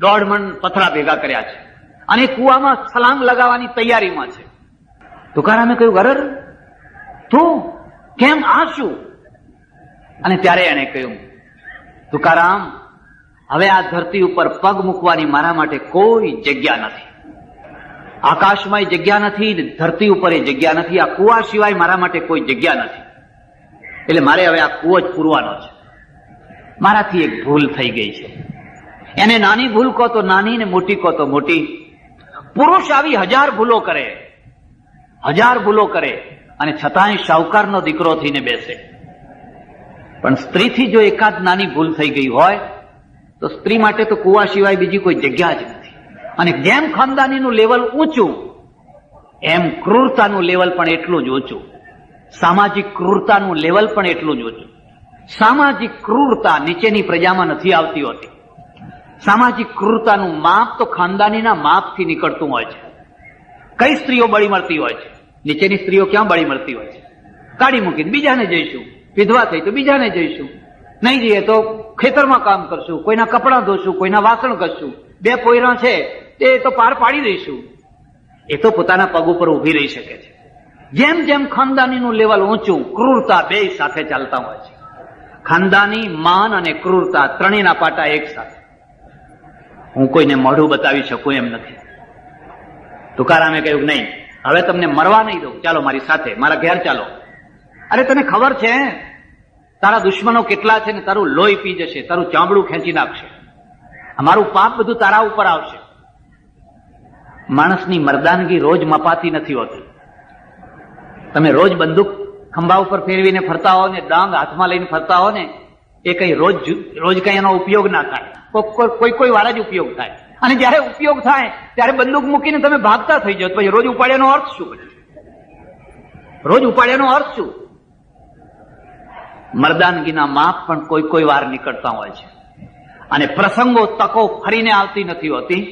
1.5 મણ પથરા ભેગા કર્યા છે અને કુવામાં છલાંગ લગાવવાની તૈયારીમાં છે. તુકારામે કહ્યું, અરર તું કેમ, આ શું? અને ત્યારે એને કહ્યું, તુકારામ, હવે આ ધરતી ઉપર પગ મૂકવાની મારા માટે કોઈ જગ્યા નથી. આકાશમાં જગ્યા નથી, ધરતી ઉપર જગ્યા નથી, આ કુવા સિવાય મારા માટે કોઈ જગ્યા નથી. એટલે મારે હવે આ કુવો જ પૂરવાનો છે. મારાથી એક ભૂલ થઈ ગઈ છે. એને નાની ભૂલ કહો તો નાની, ને મોટી કહો તો મોટી. પુરુષ આવી 1000 ભૂલો કરે, 1000 ભૂલો કરે, અને છતાંય શાહુકારનો દીકરો થઈને બેસે. પણ સ્ત્રીથી જો એકાદ નાની ભૂલ થઈ ગઈ હોય તો સ્ત્રી માટે તો કુવા સિવાય બીજી કોઈ જગ્યા જ નથી. અને જેમ ખાનદાનીનું લેવલ ઊંચું, એમ ક્રૂરતાનું લેવલ પણ એટલું જ ઊંચું. સામાજિક ક્રૂરતાનું લેવલ પણ એટલું જ ઊંચું. સામાજિક ક્રૂરતા નીચેની પ્રજામાં નથી આવતી હોતી. સામાજિક ક્રૂરતાનું માપ તો ખાનદાનીના માપથી નીકળતું હોય છે. કઈ સ્ત્રીઓ બળી મળતી હોય છે? નીચેની સ્ત્રીઓ ક્યાં બળી મળતી હોય છે? કાઢી મૂકીને બીજાને જઈશું, વિધવા થઈ તો બીજાને જઈશું, નહીં જઈએ તો ખેતરમાં કામ કરશું, કોઈના કપડાં ધોશું, કોઈના વાસણ કરશું, 2 પોયરા છે તે તો પાર પાડી દઈશું. એ તો પોતાના પગ ઉપર ઉભી રહી શકે છે. જેમ જેમ ખાનદાનીનું લેવલ ઊંચું, ક્રૂરતા બે સાથે ચાલતા હોય છે. ખાનદાની, માન અને ક્રૂરતા ત્રણેયના પાટા એક સાથે. હું કોઈને મોઢું બતાવી શકું એમ નથી. તુકારામે કહ્યું, નહીં, હવે તમને મરવા નહીં દઉં, ચાલો મારી સાથે, મારા ઘેર ચાલો. અરે તને ખબર છે તારા દુશ્મનો કેટલા છે ને તારું લોહી પી જશે, તારું ચામડું ખેંચી નાખશે, અમારું પાપ બધું તારા ઉપર આવશે. માણસની મર્દાનગી રોજ મપાતી નથી હોતી. તમે રોજ બંદૂક ખંભા ઉપર ફેરવીને ફરતા હો ને ડાંગ હાથમાં લઈને ફરતા હો ને, એ કઈ રોજ કઈ એનો ઉપયોગ ના થાય. કોઈ વાર જ ઉપયોગ થાય. અને જયારે ઉપયોગ થાય ત્યારે બંદૂક મૂકીને તમે ભાગતા થઈ જાઓ. પછી રોજ ઉપાડ્યાનો અર્થ શું? રોજ ઉપાડ્યાનો અર્થ શું? મર્દાનગીના માપ પણ કોઈ વાર નીકળતા હોય છે. અને પ્રસંગો, તકો ફરીને આવતી નથી હોતી.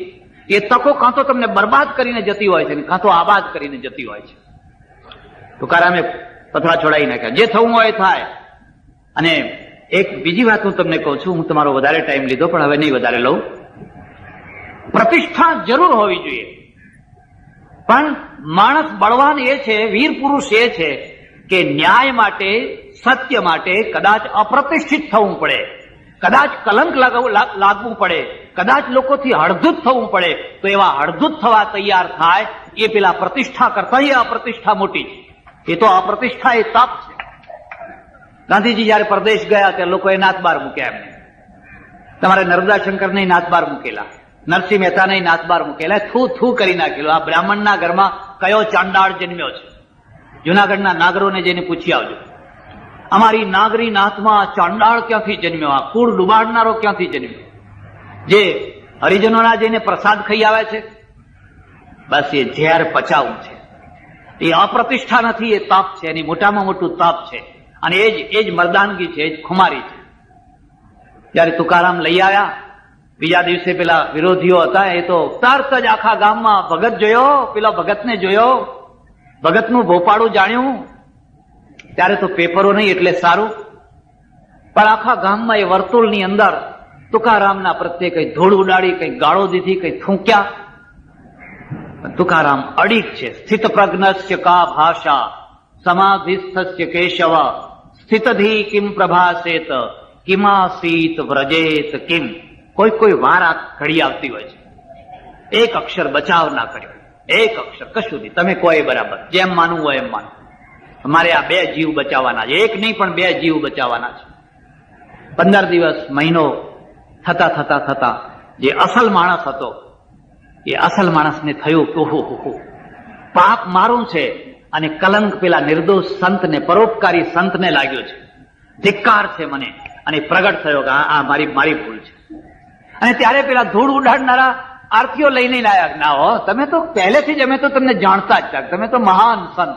એ તકો કાં તો તમને બરબાદ કરીને જતી હોય છે, કાં તો આબાદ કરીને જતી હોય છે. તુકારામે પથરા છોડાવી નાખ્યા. જે થવું હોય થાય. અને એક બીજી વાત હું તમને કહું છું, હું તમારો વધારે ટાઈમ લીધો પણ હવે નહીં વધારે લઉં. પ્રતિષ્ઠા જરૂર હોવી જોઈએ, પણ માણસ બળવાન એ છે, વીર પુરુષ એ છે કે ન્યાય માટે, સત્ય માટે કદાચ અપ્રતિષ્ઠિત થવું પડે, કદાચ કલંક લાગવું પડે, કદાચ લોકોથી હળધૂત થવું પડે, તો એવા હળધૂત થવા તૈયાર થાય. એ પેલા પ્રતિષ્ઠા કરતા એ અપ્રતિષ્ઠા મોટી છે. એ તો અપ્રતિષ્ઠા એ તપ છે. ગાંધીજી જયારે પરદેશ ગયા ત્યારે લોકોએ નાથબાર મૂક્યા એમને. તમારે નર્મદા શંકરને નાથબાર મૂકેલા, નરસિંહ મહેતાને નાથબાર મૂકેલા, થૂ કરી નાખેલું. આ બ્રાહ્મણના ઘરમાં કયો ચાંડાળ જન્મ્યો છે? જુનાગઢના નાગરોને જઈને પૂછી આવજો, અમારી નાગરી નાથમાં ચાંડાળ ક્યાંથી જન્મ્યો? આ કુળ ડુબાડનારો ક્યાંથી જન્મ્યો? જે હરિજનોના જઈને પ્રસાદ ખાઈ આવે છે, બસ એ ઝેર પચાવું છે. એ અપ્રતિષ્ઠા નથી, એ તપ છે. એની મોટામાં મોટું તપ છે. અને એ જ મર્દાનગી છે, એ જ ખુમારી છે. જયારે તુકારામ લઈ આવ્યા, બીજા દિવસે પેલા વિરોધીઓ હતા એ તો તરત જ આખા ગામમાં ભગત જોયો, પેલા ભગતને જોયો, ભગતનું ભોપાળું જાણ્યું. ત્યારે તો પેપરો નહીં એટલે સારું, પણ આખા ગામમાં એ વર્તુળની અંદર તુકારામના પ્રત્યે કઈ ધૂળ ઉડાડી, કઈ ગાળો દીધી, કઈ થૂંક્યા. તુકારામ અડીક છે. સ્થિત પ્રજ્ઞસ્ય કા ભાષા સમાધિસ્થસ્ય કેશવ સ્થિતધિ કિમ પ્રભાસેત કિમાસીત વ્રજેત કિમ. કોઈ વાર આ ઘડી આવતી હોય છે. એક અક્ષર બચાવ ના કર્યો, એક અક્ષર કશું નહીં. તમે કહો એ બરાબર, જેમ માનવું હોય એમ માનવું. અમારે આ 2 જીવ બચાવવાના છે, એક નહીં પણ 2 જીવ બચાવવાના છે. 15 દિવસ, મહિનો થતા જે અસલ માણસ હતો એ અસલ માણસને થયું કે ઓહો, પાપ મારું છે અને કલંક પેલા નિર્દોષ સંતને, પરોપકારી સંતને લાગ્યો છે, ધિક્કાર છે મને. અને પ્રગટ થયો કે આ મારી ભૂલ છે. અને ત્યારે પેલા ધૂળ ઉડાડનારા આરતીઓ લઈને લાયા, ના હો, તમે તો પહેલેથી જ અમે તો તમને જાણતા જ હતા, તમે તો મહાન સંત.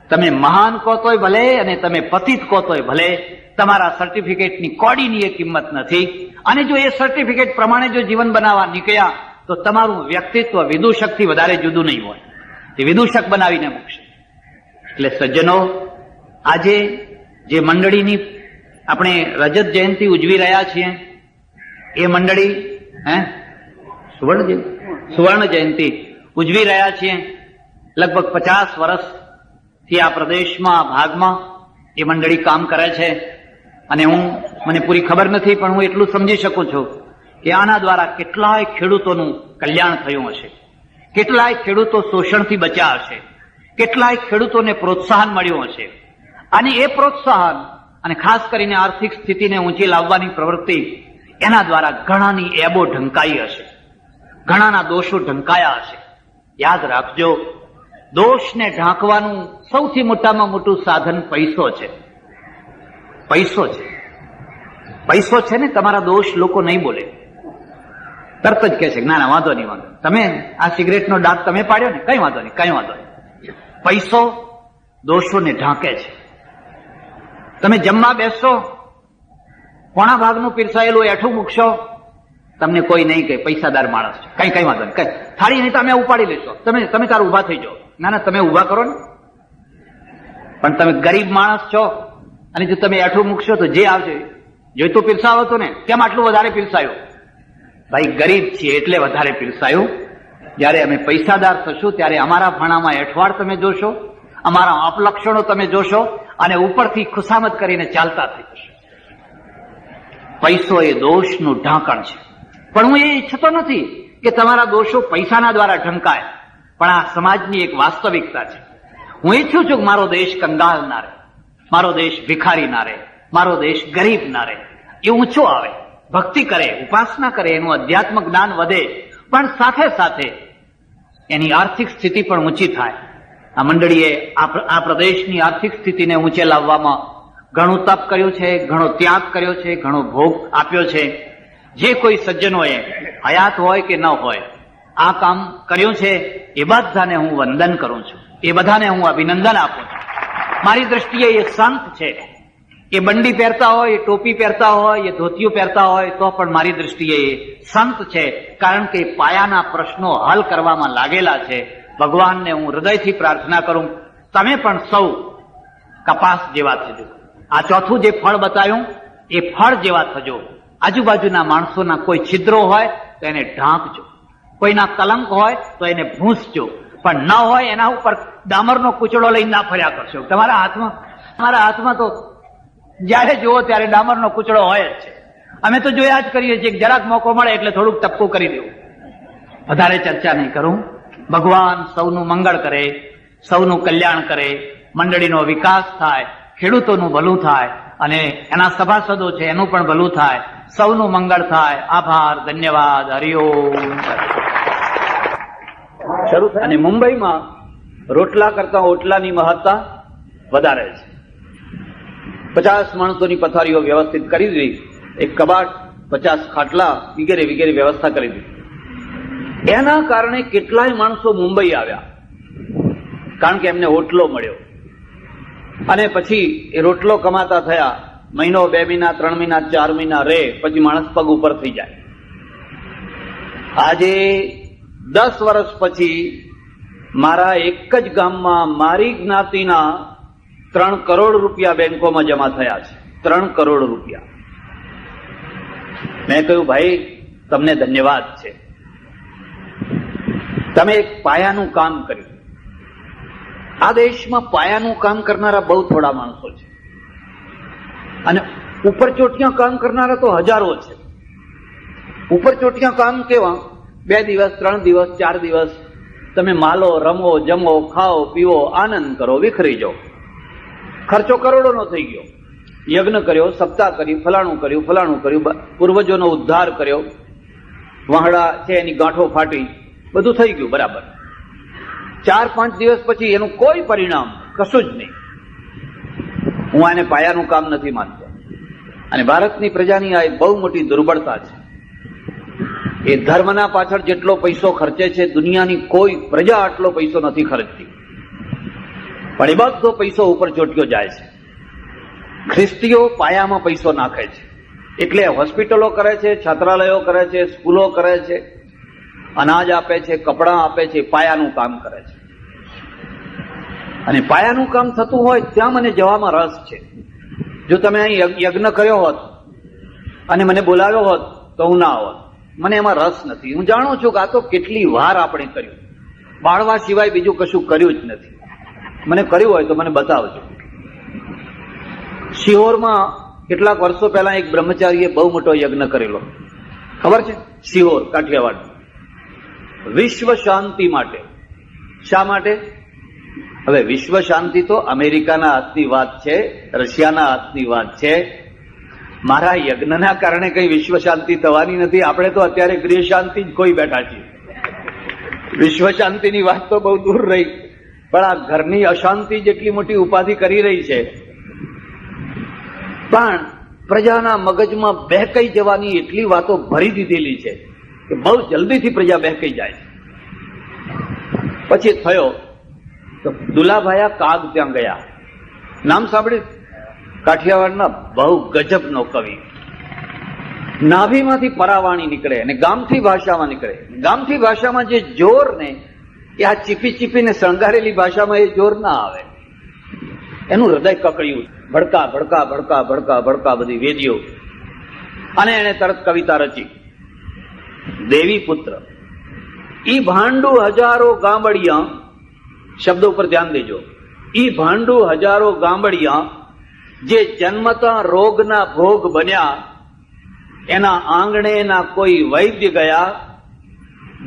તમે મહાન કહો તોય ભલે અને તમે પતિત કહો તોય ભલે, તમારા સર્ટિફિકેટની કોડીની એ કિંમત નથી. અને જો એ સર્ટિફિકેટ પ્રમાણે જો જીવન બનાવવા નીકળ્યા તો તમારું વ્યક્તિત્વ વિદૂષકથી વધારે જુદું નહીં હોય. એ વિદૂષક બનાવીને મૂકશે. એટલે સજ્જનો, આજે જે મંડળીની આપણે રજત જયંતિ ઉજવી રહ્યા છીએ, એ મંડળી હે સુવર્ણ જયંતિ ઉજવી રહ્યા છીએ. લગભગ 50 વર્ષથી આ પ્રદેશમાં ભાગમાં એ મંડળી કામ કરે છે અને મને પૂરી ખબર નથી, પણ હું એટલું સમજી શકું છું કે આના દ્વારા કેટલાય ખેડૂતોનું કલ્યાણ થયું હશે, કેટલાય ખેડૂતો શોષણથી બચ્યા હશે, કેટલાય ખેડૂતોને પ્રોત્સાહન મળ્યું હશે. અને એ પ્રોત્સાહન અને ખાસ કરીને આર્થિક સ્થિતિને ઊંચી લાવવાની પ્રવૃત્તિ, એના દ્વારા ઘણાની એબો ઢંકાઈ હશે, ઘણાના દોષો ઢંકાયા હશે. યાદ રાખજો, દોષને ઢાંકવાનું સૌથી મોટામાં મોટું સાધન પૈસો છે. પૈસો છે ને, તમારા દોષ લોકો નહીં બોલે, તરત જ કહે છે ના ના વાંધો નહીં, વાંધો તમે આ સિગરેટનો ડાઘ તમે પાડ્યો ને, કઈ વાંધો નહીં, કઈ વાંધો નહીં. પૈસો દોષોને ઢાંકે છે. તમે જમવા બેસશો, પોણા ભાગનું પીરસાયેલું એઠું મૂકશો, તમને કોઈ નહીં કહે પૈસાદાર માણસ છે, કઈ વાંધો નહીં, કઈ થાળી નહીં તમે ઉપાડી લેશો, તમે તારું ઉભા થઈ જાઓ. ના ના તમે ઉભા કરો ને, પણ તમે ગરીબ માણસ છો અને જો તમે એઠું મૂકશો તો જે આવશે જોઈતું પીરસાવો તો ને, કેમ આટલું વધારે પીરસાયું? ભાઈ ગરીબ છીએ એટલે વધારે પીરસાયું. જયારે અમે પૈસાદાર થશું ત્યારે અમારા ભાણામાં એઠવાડ તમે જોશો, અમારા અપલક્ષણો તમે જોશો અને ઉપરથી ખુશામત કરીને ચાલતા થઈ જશે. પૈસો એ દોષનું ઢાંકણ છે. પણ હું એ ઈચ્છતો નથી કે તમારા દોષો પૈસાના દ્વારા ઢંકાય, પણ આ સમાજની એક વાસ્તવિકતા છે. હું ઈચ્છું છું કે મારો દેશ કંગાળ ના રહે, મારો દેશ ભિખારી ના રહે, મારો દેશ ગરીબ ના રહે. એ ઊંચો આવે, ભક્તિ કરે, ઉપાસના કરે, એનું અધ્યાત્મ જ્ઞાન વધે, પણ સાથે સાથે એની આર્થિક સ્થિતિ પણ ઊંચી થાય. આ મંડળીએ આ પ્રદેશની આર્થિક સ્થિતિને ઊંચે લાવવામાં ઘણું તપ કર્યું છે, ઘણો ત્યાગ કર્યો છે, ઘણો ભોગ આપ્યો છે. જે કોઈ સજ્જનોએ હયાત હોય કે ન હોય આ કામ કર્યું છે એ બધાને હું વંદન કરું છું, એ બધાને હું અભિનંદન આપું છું. મારી દ્રષ્ટિએ એ સંત છે. એ બંડી પહેરતા હોય, એ ટોપી પહેરતા હોય, એ ધોતિયું પહેરતા હોય તો પણ મારી દ્રષ્ટિએ એ સંત છે, કારણ કે પાયાના પ્રશ્નો હલ કરવામાં લાગેલા છે. ભગવાનને હું હૃદયથી પ્રાર્થના કરું, તમે પણ સૌ કપાસ જેવા થજો. આ ચોથું જે ફળ બતાવ્યું એ ફળ જેવા થજો. આજુબાજુના માણસોના કોઈ છિદ્રો હોય તો એને ઢાંકજો, કોઈના કલંક હોય તો એને ભૂંસજો, પણ ન હોય એના ઉપર ડામરનો કૂચડો લઈને ના ફર્યા કરશો. તમારા હાથમાં તો જયારે જુઓ ત્યારે ડામરનો કૂચડો હોય જ છે. અમે તો જોયા જ કરીએ છીએ, જરાક મોકો મળે એટલે થોડુંક ટપકું કરી દેવું. વધારે ચર્ચા નહીં કરું. ભગવાન સૌનું મંગળ કરે, સૌનું કલ્યાણ કરે, મંડળીનો વિકાસ થાય, ખેડૂતોનું ભલું થાય અને એના સભાસદો છે એનું પણ ભલું થાય, સૌનું મંગળ થાય. આભાર, ધન્યવાદ, હરિઓમ. શરૂ થાય. અને મુંબઈમાં રોટલા કરતા ઓટલાની મહત્તા વધારે છે. 50 માણસોની પથારીઓ વ્યવસ્થિત કરી દીધી, એક કબાટ, 50 ખાટલા વગેરે વગેરે વ્યવસ્થા કરી દીધી. એના કારણે કેટલાય માણસો મુંબઈ આવ્યા, કારણ કે એમને ઓટલો મળ્યો. અને પછી એ રોટલો કમાતા થયા. મહિનો, 2 મહિના, 3 મહિના, 4 મહિના રહે, પછી માણસ પગ ઉપર થઈ જાય. આજે 10 વર્ષ પછી મારા એક જ ગામમાં મારી જ્ઞાતિના 3 કરોડ રૂપિયા બેંકોમાં જમા થયા છે. 3 કરોડ રૂપિયા. મેં કહ્યું ભાઈ તમને ધન્યવાદ છે, તમે એક પાયાનું કામ કર્યું. આ દેશમાં પાયાનું કામ કરનારા બહુ થોડા માણસો છે અને ઉપર ચોટિયા કામ કરનારા તો હજારો છે. ઉપર ચોટિયા કામ કેવા? 2 દિવસ, 3 દિવસ, 4 દિવસ તમે માલો, રમો, જમો, ખાઓ, પીવો, આનંદ કરો, વિખરી જાઓ. ખર્ચો કરોડોનો થઈ ગયો. યજ્ઞ કર્યો, સપ્તાહ કરી, ફલાણું કર્યું, પૂર્વજોનો ઉદ્ધાર કર્યો, વહાડા છે એની ગાંઠો ફાટી, બધું થઈ ગયું બરાબર. 4-5 દિવસ પછી એનું કોઈ પરિણામ કશું જ નહીં. હું આને પાયાનું કામ નથી માનતો. અને ભારતની પ્રજાની આ એક બહુ મોટી દુર્બળતા છે. એ ધર્મના પાછળ જેટલો પૈસો ખર્ચે છે દુનિયાની કોઈ પ્રજા આટલો પૈસો નથી ખર્ચતી, પણ એ બધો પૈસો ઉપર ચોટ્યો જાય છે. ખ્રિસ્તીઓ પાયામાં પૈસો નાખે છે, એટલે હોસ્પિટલો કરે છે, છાત્રાલયો કરે છે, સ્કૂલો કરે છે, અનાજ આપે છે, કપડાં આપે છે, પાયાનું કામ કરે છે. અને પાયાનું કામ થતું હોય ત્યાં મને જવામાં રસ છે. જો તમે અહીં યજ્ઞ કર્યો હોત અને મને બોલાવ્યો હોત તો હું ના આવત. મને એમાં રસ નથી. હું જાણું છું કે આ તો કેટલી વાર આપણે કર્યું, બાળવા સિવાય બીજું કશું કર્યું જ નથી. મને કર્યું હોય તો મને બતાવજો. શિહોરમાં કેટલાક વર્ષો પહેલા એક બ્રહ્મચારીએ બહુ મોટો યજ્ઞ કરેલો, ખબર છે? શિહોર, કાઠિયાવાડ, વિશ્વ શાંતિ માટે. શા માટે? હવે વિશ્વ શાંતિ તો અમેરિકાના હાથની વાત છે, રશિયાના હાથની વાત છે. મારા યજ્ઞના કારણે કઈ વિશ્વ શાંતિ થવાની નથી. આપણે તો અત્યારે ગૃહ શાંતિ જ કોઈ બેઠા છીએ. વિશ્વ શાંતિની વાત તો બહુ દૂર રહી, પણ આ ઘરની અશાંતિ જેટલી મોટી ઉપાધિ કરી રહી છે. પણ પ્રજાના મગજમાં બહેકાઈ જવાની એટલી વાતો ભરી દીધેલી છે કે બહુ જલ્દીથી પ્રજા બહેકાઈ જાય છે. પછી થયો તો દુલાભાયા કાગ ત્યાં ગયા. નામ સાંભળ્યું? કાઠિયાવાડના બહુ ગજબનો કવિ. નાભીમાંથી પરાવાણી નીકળે અને ગામથી ભાષામાં નીકળે. ગામથી ભાષામાં જે જોર ને એ આ ચીપી ચીપીને શણગારેલી ભાષામાં એ જોર ના આવે. એનું હૃદય કકળ્યું, ભડકા ભડકા ભડકા ભડકા ભડકા બધી વેદીઓ. અને એને તરત કવિતા રચી, દેવી પુત્ર ઈ ભાંડુ હજારો ગામડિયા. શબ્દો ઉપર ધ્યાન દેજો. ઈ ભાંડુ હજારો ગામડિયા જે જન્મતા રોગના ભોગ બન્યા, એના આંગણે ના કોઈ વૈદ્ય ગયા,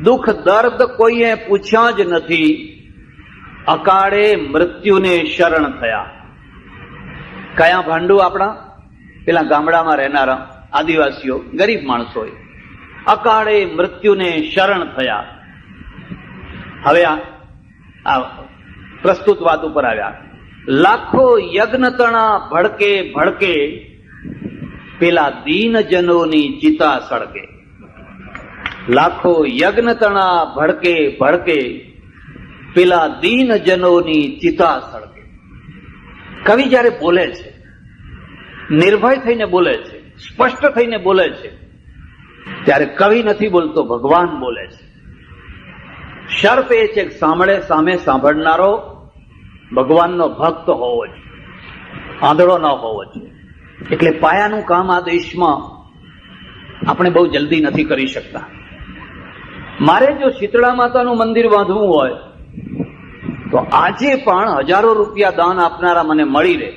દુઃખ દર્દ કોઈએ પૂછ્યા જ નથી, અકાળે મૃત્યુને શરણ થયા. કયા ભાંડુ? આપણા પેલા ગામડામાં રહેનારા આદિવાસીઓ, ગરીબ માણસો, અકાળે મૃત્યુને શરણ થયા. હવે આ પ્રસ્તુત વાત ઉપર આવ્યા. લાખો યજ્ઞ તણા ભડકે ભડકે, પેલા દીનજનોની ચિતા સળગે. લાખો યજ્ઞ તણા ભડકે ભડકે, પેલા દીનજનોની ચિતા સળગે. કવિ જયારે બોલે છે, નિર્ભય થઈને બોલે છે, સ્પષ્ટ થઈને બોલે છે, ત્યારે કવિ નથી બોલતો, ભગવાન બોલે છે. શર્ત એ છે કે સામે સાંભળનારો ભગવાનનો ભક્ત હોવો જોઈએ, આંધળો ન હોવો જોઈએ. એટલે પાયાનું કામ આ દેશમાં આપણે બહુ જલ્દી નથી કરી શકતા. મારે જો શીતળા માતાનું મંદિર બાંધવું હોય તો આજે પણ હજારો રૂપિયા દાન આપનારા મને મળી રહે.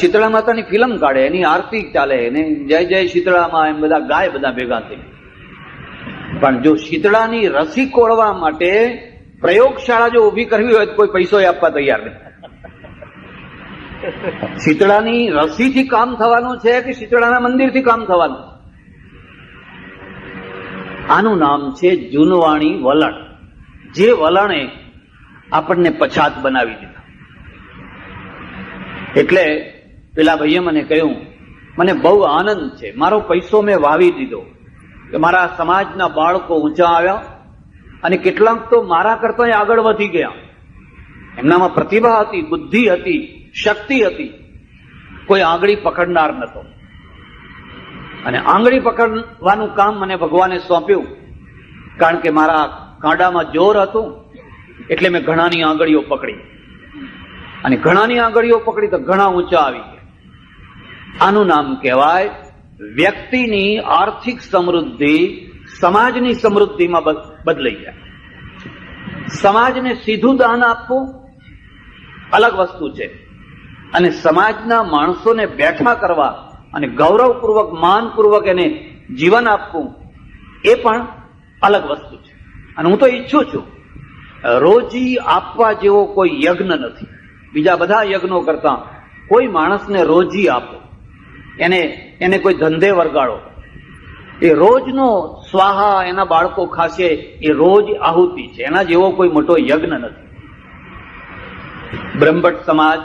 શીતળા માતાની ફિલ્મ કાઢે, એની આરતી ચાલે, એને જય જય શીતળામાં એમ બધા ગાય, બધા ભેગા થઈ. પણ જો શીતળાની રસી કોળવા માટે પ્રયોગશાળા જો ઉભી કરવી હોય તો કોઈ પૈસો આપવા તૈયાર નથી. શીતળાની રસીથી કામ થવાનું છે કે શીતળાના મંદિરથી કામ થવાનું? આનું નામ છે જૂનવાણી વલણ. જે વલણે આપણને પછાત બનાવી દીધા. એટલે પેલા ભાઈએ મને કહ્યું, મને બહુ આનંદ છે, મારો પૈસો મેં વાવી દીધો કે મારા સમાજના બાળકો ઊંચા આવ્યા અને કેટલાક તો મારા કરતા આગળ વધી ગયા. એમનામાં પ્રતિભા હતી, બુદ્ધિ હતી, શક્તિ હતી, કોઈ આંગળી પકડનાર નતો. અને આંગળી પકડવાનું કામ મને ભગવાને સોંપ્યું, કારણ કે મારા કાંડામાં જોર હતું. એટલે મેં ઘણાની આંગળીઓ પકડી, અને ઘણાની આંગળીઓ પકડી તો ઘણા ઊંચા આવી ગયા. આનું નામ કહેવાય વ્યક્તિની આર્થિક સમૃદ્ધિ સમાજની સમૃદ્ધિમાં બદલાઈ જાય. સમાજને સીધું દાન આપવું અલગ વસ્તુ છે, અને સમાજના માણસોને બેઠા કરવા અને ગૌરવપૂર્વક, માનપૂર્વક એને જીવન આપવું એ પણ અલગ વસ્તુ છે. અને હું તો ઈચ્છું છું, રોજી આપવા જેવો કોઈ યજ્ઞ નથી. બીજા બધા યજ્ઞો કરતા કોઈ માણસને રોજી આપો, એને કોઈ ધંધે વરગાડો. એ રોજનો સ્વાહા એના બાળકો ખાશે, એ રોજ આહુતિ છે. એના જેવો કોઈ મોટો યજ્ઞ નથી. બ્રહ્મભટ્ટ સમાજ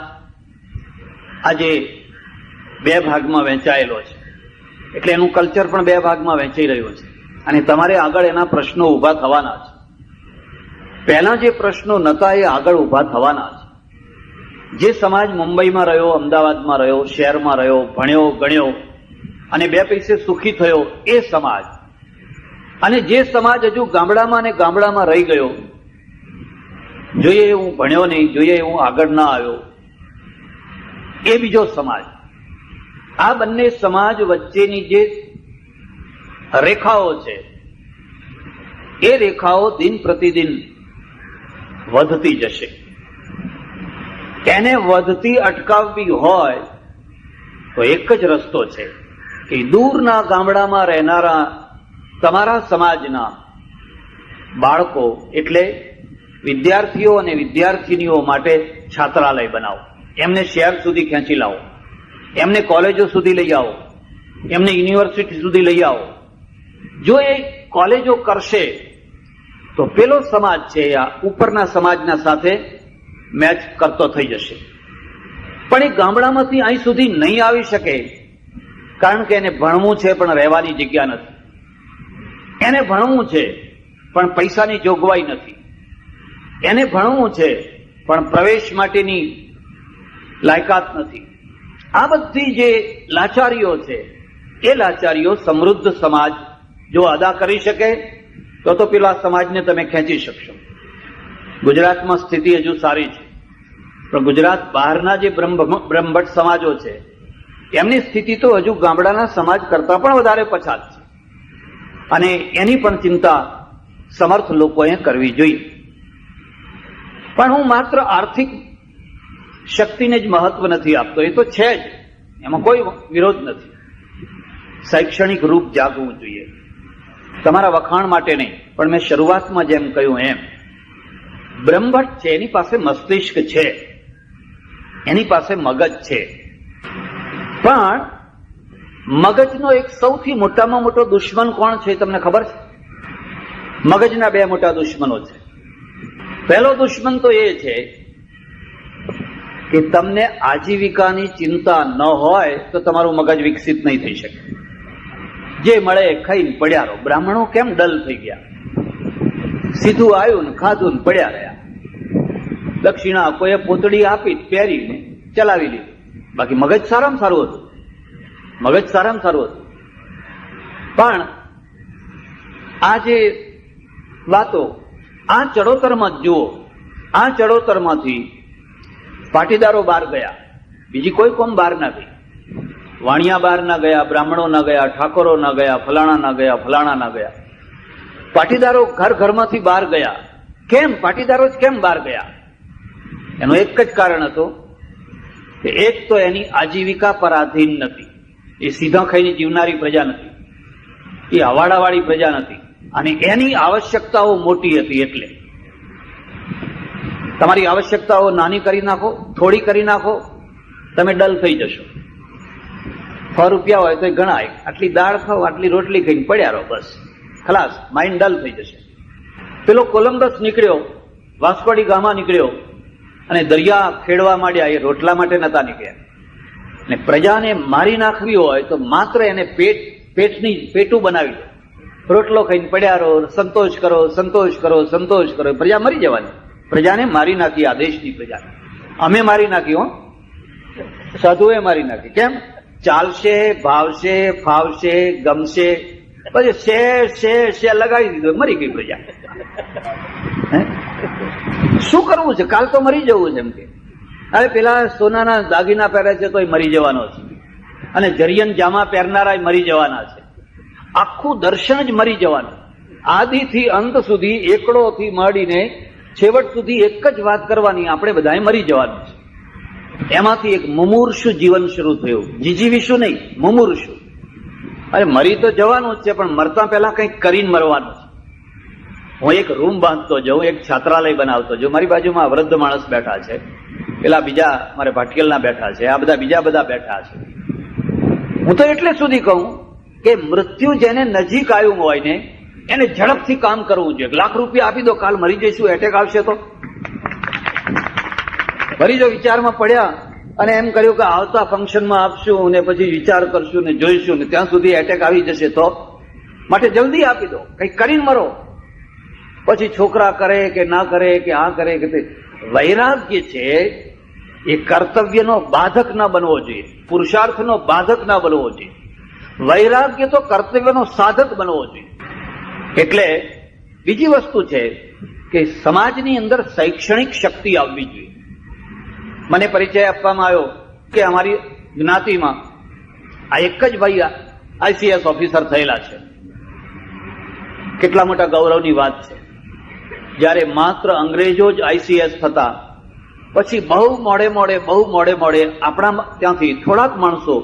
આજે બે ભાગમાં વહેંચાયેલો છે. એટલે એનું કલ્ચર પણ બે ભાગમાં વહેંચાઈ રહ્યું છે. અને તમારે આગળ એના પ્રશ્નો ઉભા થવાના છે. પહેલા જે પ્રશ્નો નતા એ આગળ ઉભા થવાના છે. જે સમાજ મુંબઈમાં રહ્યો, અમદાવાદમાં રહ્યો, શહેરમાં રહ્યો, ભણ્યો ગણ્યો અને બે પૈસે સુખી થયો, એ સમાજ, અને જે સમાજ હજુ ગામડામાં ને ગામડામાં રહી ગયો, જોઈએ હું ભણ્યો નહીં, જોઈએ હું આગળ ના આવ્યો, એ બીજો સમાજ. આ બંને સમાજ વચ્ચેની જે રેખાઓ છે, એ રેખાઓ દિન પ્રતિદિન વધતી જશે. એને વધતી અટકાવવી હોય તો એક જ રસ્તો છે કે દૂરના ગામડામાં રહેનારા તમારા સમાજના બાળકો એટલે વિદ્યાર્થીઓ અને વિદ્યાર્થીનીઓ માટે છાત્રાલય બનાવો, એમને શહેર સુધી ખેંચી લાવો, એમને કોલેજો સુધી લઈ આવો, એમને યુનિવર્સિટી સુધી લઈ આવો. જો એ કોલેજો કરશે તો પેલો સમાજ છે આ ઉપરના સમાજના સાથે મેચ કરતો થઈ જશે. પણ એ ગામડામાંથી અહીં સુધી નહીં આવી શકે, કારણ કે એને ભણવું છે પણ રહેવાની જગ્યા નથી, એને ભણવું છે પણ પૈસાની જોગવાઈ નથી, એને ભણવું છે પણ પ્રવેશ માટેની લાયકાત નથી. આ બધી જે લાચારીઓ છે એ લાચારીઓ સમૃદ્ધ સમાજ જો અદા કરી શકે તો પેલા સમાજને તમે ખેંચી શકશો. ગુજરાતમાં સ્થિતિ હજુ સારી છે, પણ ગુજરાત બહારના જે બ્રહ્મભટ્ટ સમાજો છે એમની સ્થિતિ તો હજુ ગામડાના સમાજ કરતા પણ વધારે પછાત છે, અને એની પણ ચિંતા સમર્થ લોકોએ કરવી જોઈએ. પણ હું માત્ર આર્થિક શક્તિને જ મહત્વ નથી આપતો, એ તો છે જ, એમાં કોઈ વિરોધ નથી. શૈક્ષણિક રૂપ જાગવું જોઈએ, તમારા વખાણ માટે નહીં, પણ મેં શરૂઆતમાં જેમ કહ્યું એમ બ્રહ્મભટ્ટ છે એની પાસે મસ્તિષ્ક છે, એની પાસે મગજ છે, પણ મગજનો એક સૌથી મોટામાં મોટો દુશ્મન કોણ છે તમને ખબર છે? મગજના બે મોટા દુશ્મનો છે. પહેલો દુશ્મન તો એ છે કે તમને આજીવિકાની ચિંતા ન હોય તો તમારું મગજ વિકસિત નહીં થઈ શકે. જે મળે ખાઈને પડ્યા રહો. બ્રાહ્મણો કેમ ડલ થઈ ગયા? સીધું આવ્યું ને ખાધું ને પડ્યા રહ્યા. દક્ષિણા કોઈએ પોતડી આપી પહેરીને ચલાવી લીધી. બાકી મગજ સારામાં સારું હતું, મગજ સારામાં સારું હતું. પણ આ જે વાતો આ ચડોતરમાં જ જુઓ, આ ચડોતરમાંથી પાટીદારો બહાર ગયા, બીજી કોઈ કોમ બહાર ના ગઈ. વાણિયા બહાર ના ગયા, બ્રાહ્મણો ના ગયા, ઠાકોરો ના ગયા, ફલાણા ના ગયા, ફલાણા ના ગયા. પાટીદારો ઘર ઘરમાંથી બહાર ગયા. કેમ પાટીદારો જ કેમ બહાર ગયા? એનું એક જ કારણ હતું કે એક તો એની આજીવિકા પર આધીન નથી, એ સીધા ખાઈને જીવનારી પ્રજા નથી, એ હવાડાવાળી પ્રજા નથી, અને એની આવશ્યકતાઓ મોટી હતી. એટલે તમારી આવશ્યકતાઓ નાની કરી નાખો, થોડી કરી નાખો, તમે ડલ થઈ જશો. 100 રૂપિયા હોય તો ગણાય, આટલી દાળ ખાઓ, આટલી રોટલી ખાઈને પડ્યા રહો, બસ ખલાસ, માઇન્ડ ડલ થઈ જશે. પેલો કોલંબસ નીકળ્યો, વાસ્કોડી ગામા નીકળ્યો અને દરિયા ખેડવા માંડ્યા, એ રોટલા માટે નતા નીકળ્યા. અને પ્રજાને મારી નાખવી હોય તો માત્ર એને પેટું બનાવી દો, રોટલો ખાઈને પડ્યા રહો, સંતોષ કરો, સંતોષ કરો, સંતોષ કરો, પ્રજા મરી જવાની. પ્રજાને મારી નાખી, આ દેશની પ્રજા અમે મારી નાખી. હો, સાધુએ મારી નાખી. કેમ? ચાલશે, ભાવશે, ફાવશે, ગમશે, પછી શે લગાવી દીધો, મરી ગઈ પ્રજા. શું કરવું છે? કાલ તો મરી જવું છે. એમ કે અરે પેલા સોનાના દાગીના પહેરે છે તો મરી જવાનો છે, અને જરિયન જામા પહેરનારા મરી જવાના છે. આખું દર્શન જ મરી જવાનું. આદિથી અંત સુધી, એકડોથી માંડીને છેવટ સુધી એક જ વાત કરવાની, આપણે બધાએ મરી જવાનું છે. એમાંથી એક મુમૂર્ષુ જીવન શરૂ થયું. જીજીવીશું નહીં, મુમૂર્ષુ. અરે મરી તો જવાનું જ છે, પણ મરતા પહેલા કંઈક કરીને મરવાનું છે. હું એક રૂમ બાંધતો જાઉં, એક છાત્રાલય બનાવતો જાઉં, મારી બાજુમાં વૃદ્ધ માણસ બેઠા છે, પેલા બીજા મારે ભાટકેલના બેઠા છે, આ બધા બીજા બધા બેઠા છે. હું તો એટલે સુધી કહું કે મૃત્યુ જેને નજીક આવ્યું હોય ને એને ઝડપથી કામ કરવું જોઈએ. 1 લાખ રૂપિયા આપી દો, કાલ મરી જઈશું, એટેક આવશે તો ફરી જો વિચારમાં પડ્યા અને એમ કર્યું કે આવતા ફંક્શનમાં આપશું ને પછી વિચાર કરશું ને જોઈશું ને ત્યાં સુધી એટેક આવી જશે તો માટે જલ્દી આપી દો, કંઈક કરીને મરો. પછી છોકરા કરે કે ના કરે કે આ કરે કે તે. વૈરાગ્ય છે એ કર્તવ્યનો બાધક ના બનવો જોઈએ, પુરુષાર્થનો બાધક ના બનવો જોઈએ. વૈરાગ્ય તો કર્તવ્યનો સાધક બનવો જોઈએ. એટલે બીજી વસ્તુ છે કે સમાજની અંદર શૈક્ષણિક શક્તિ આવવી જોઈએ. મને પરિચય આપવામાં આવ્યો કે અમારી જ્ઞાતિમાં આ એક જ ભાઈ ICS ઓફિસર થયેલા છે, કેટલા મોટા ગૌરવની વાત છે. જ્યારે માત્ર અંગ્રેજો જ આઈસીએસ થતા, પછી બહુ મોડે મોડે આપણા ત્યાંથી થોડાક માણસો,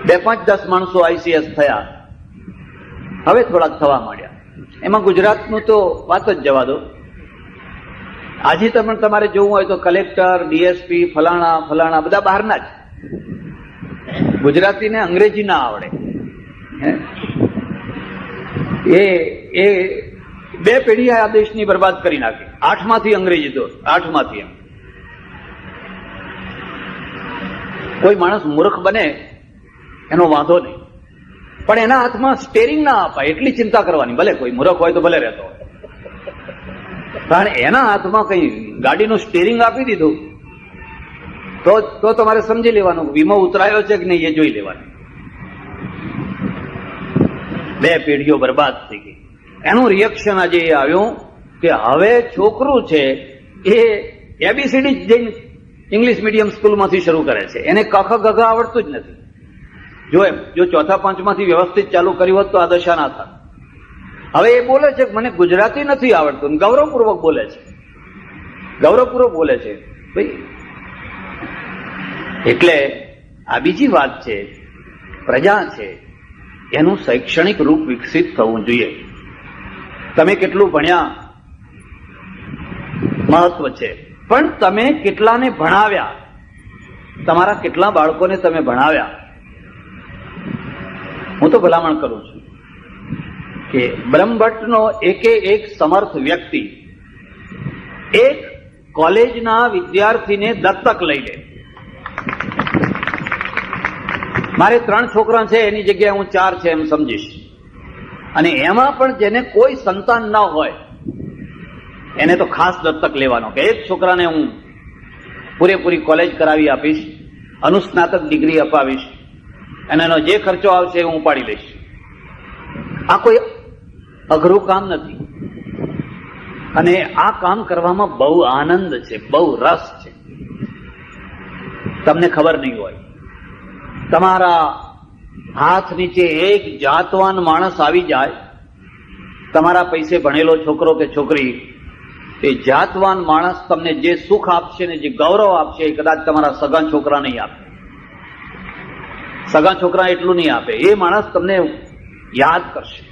2-5-10 માણસો આઈસીએસ થયા. હવે થોડાક થવા માંડ્યા. એમાં ગુજરાતનું તો વાત જ જવા દો. આજે તમારે જોવું હોય તો કલેક્ટર, ડીએસપી, ફલાણા બધા બહારના જ. ગુજરાતીને અંગ્રેજી ના આવડે. એ 2 પેઢી આ દેશની બરબાદ કરી નાખી. 8માંથી અંગ્રેજી તો 8માંથી એમ. કોઈ માણસ મૂર્ખ બને એનો વાંધો નહીં, પણ એના હાથમાં સ્ટેરિંગ ના અપાય એટલી ચિંતા કરવાની. ભલે કોઈ મૂર્ખ હોય તો ભલે રહેતો હોય, કારણ એના હાથમાં કઈ ગાડીનું સ્ટેરિંગ આપી દીધું તો તમારે સમજી લેવાનું વીમો ઉતરાયો છે કે નહીં એ જોઈ લેવાનું. 2 પેઢીઓ બરબાદ થઈ ગઈ. એનું રિએક્શન આજે એ આવ્યું કે હવે છોકરું છે એ એબીસીડી જઈને ઇંગ્લિશ મીડિયમ સ્કૂલમાંથી શરૂ કરે છે. એને કખ ગઘ આવડતું જ નથી. જો 4થા 5માંથી વ્યવસ્થિત ચાલુ કર્યું હોત તો આ દશા ના થાત. હવે એ બોલે છે કે મને ગુજરાતી નથી આવડતું, ગૌરવપૂર્વક બોલે છે, ભાઈ. એટલે આ બીજી વાત છે, પ્રજા છે એનું શૈક્ષણિક રૂપ વિકસિત થવું જોઈએ. તમે કેટલું ભણ્યા મહત્વ છે, પણ તમે કેટલાને ભણાવ્યા, તમારા કેટલા બાળકોને તમે ભણાવ્યા. હું તો ભલામણ કરું છું કે બ્રહ્મભટ્ટનો એક સમર્થ વ્યક્તિ એક કોલેજના વિદ્યાર્થીને દત્તક લઈ લે. મારે 3 છોકરા છે, એની જગ્યાએ હું 4 છે એમ સમજીશ. અને એમાં પણ જેને કોઈ સંતાન ન હોય એને તો ખાસ દત્તક લેવાનો કે એક છોકરાને હું પૂરેપૂરી કોલેજ કરાવી આપીશ, અનુસ્નાતક ડિગ્રી અપાવીશ, અને એનો જે ખર્ચો આવશે હું ઉપાડી લઈશ. આ કોઈ અઘરું કામ નથી, અને આ કામ કરવામાં બહુ આનંદ છે, બહુ રસ છે. તમને ખબર નહીં હોય, તમારા હાથ નીચે એક જાતવાન માણસ આવી જાય, તમારા પૈસે ભણેલો છોકરો કે છોકરી, એ જાતવાન માણસ તમને જે સુખ આપશે ને જે ગૌરવ આપશે એ કદાચ તમારા સગા છોકરા નહીં આપે. સગા છોકરા એટલું નહીં આપે, એ માણસ તમને યાદ કરશે.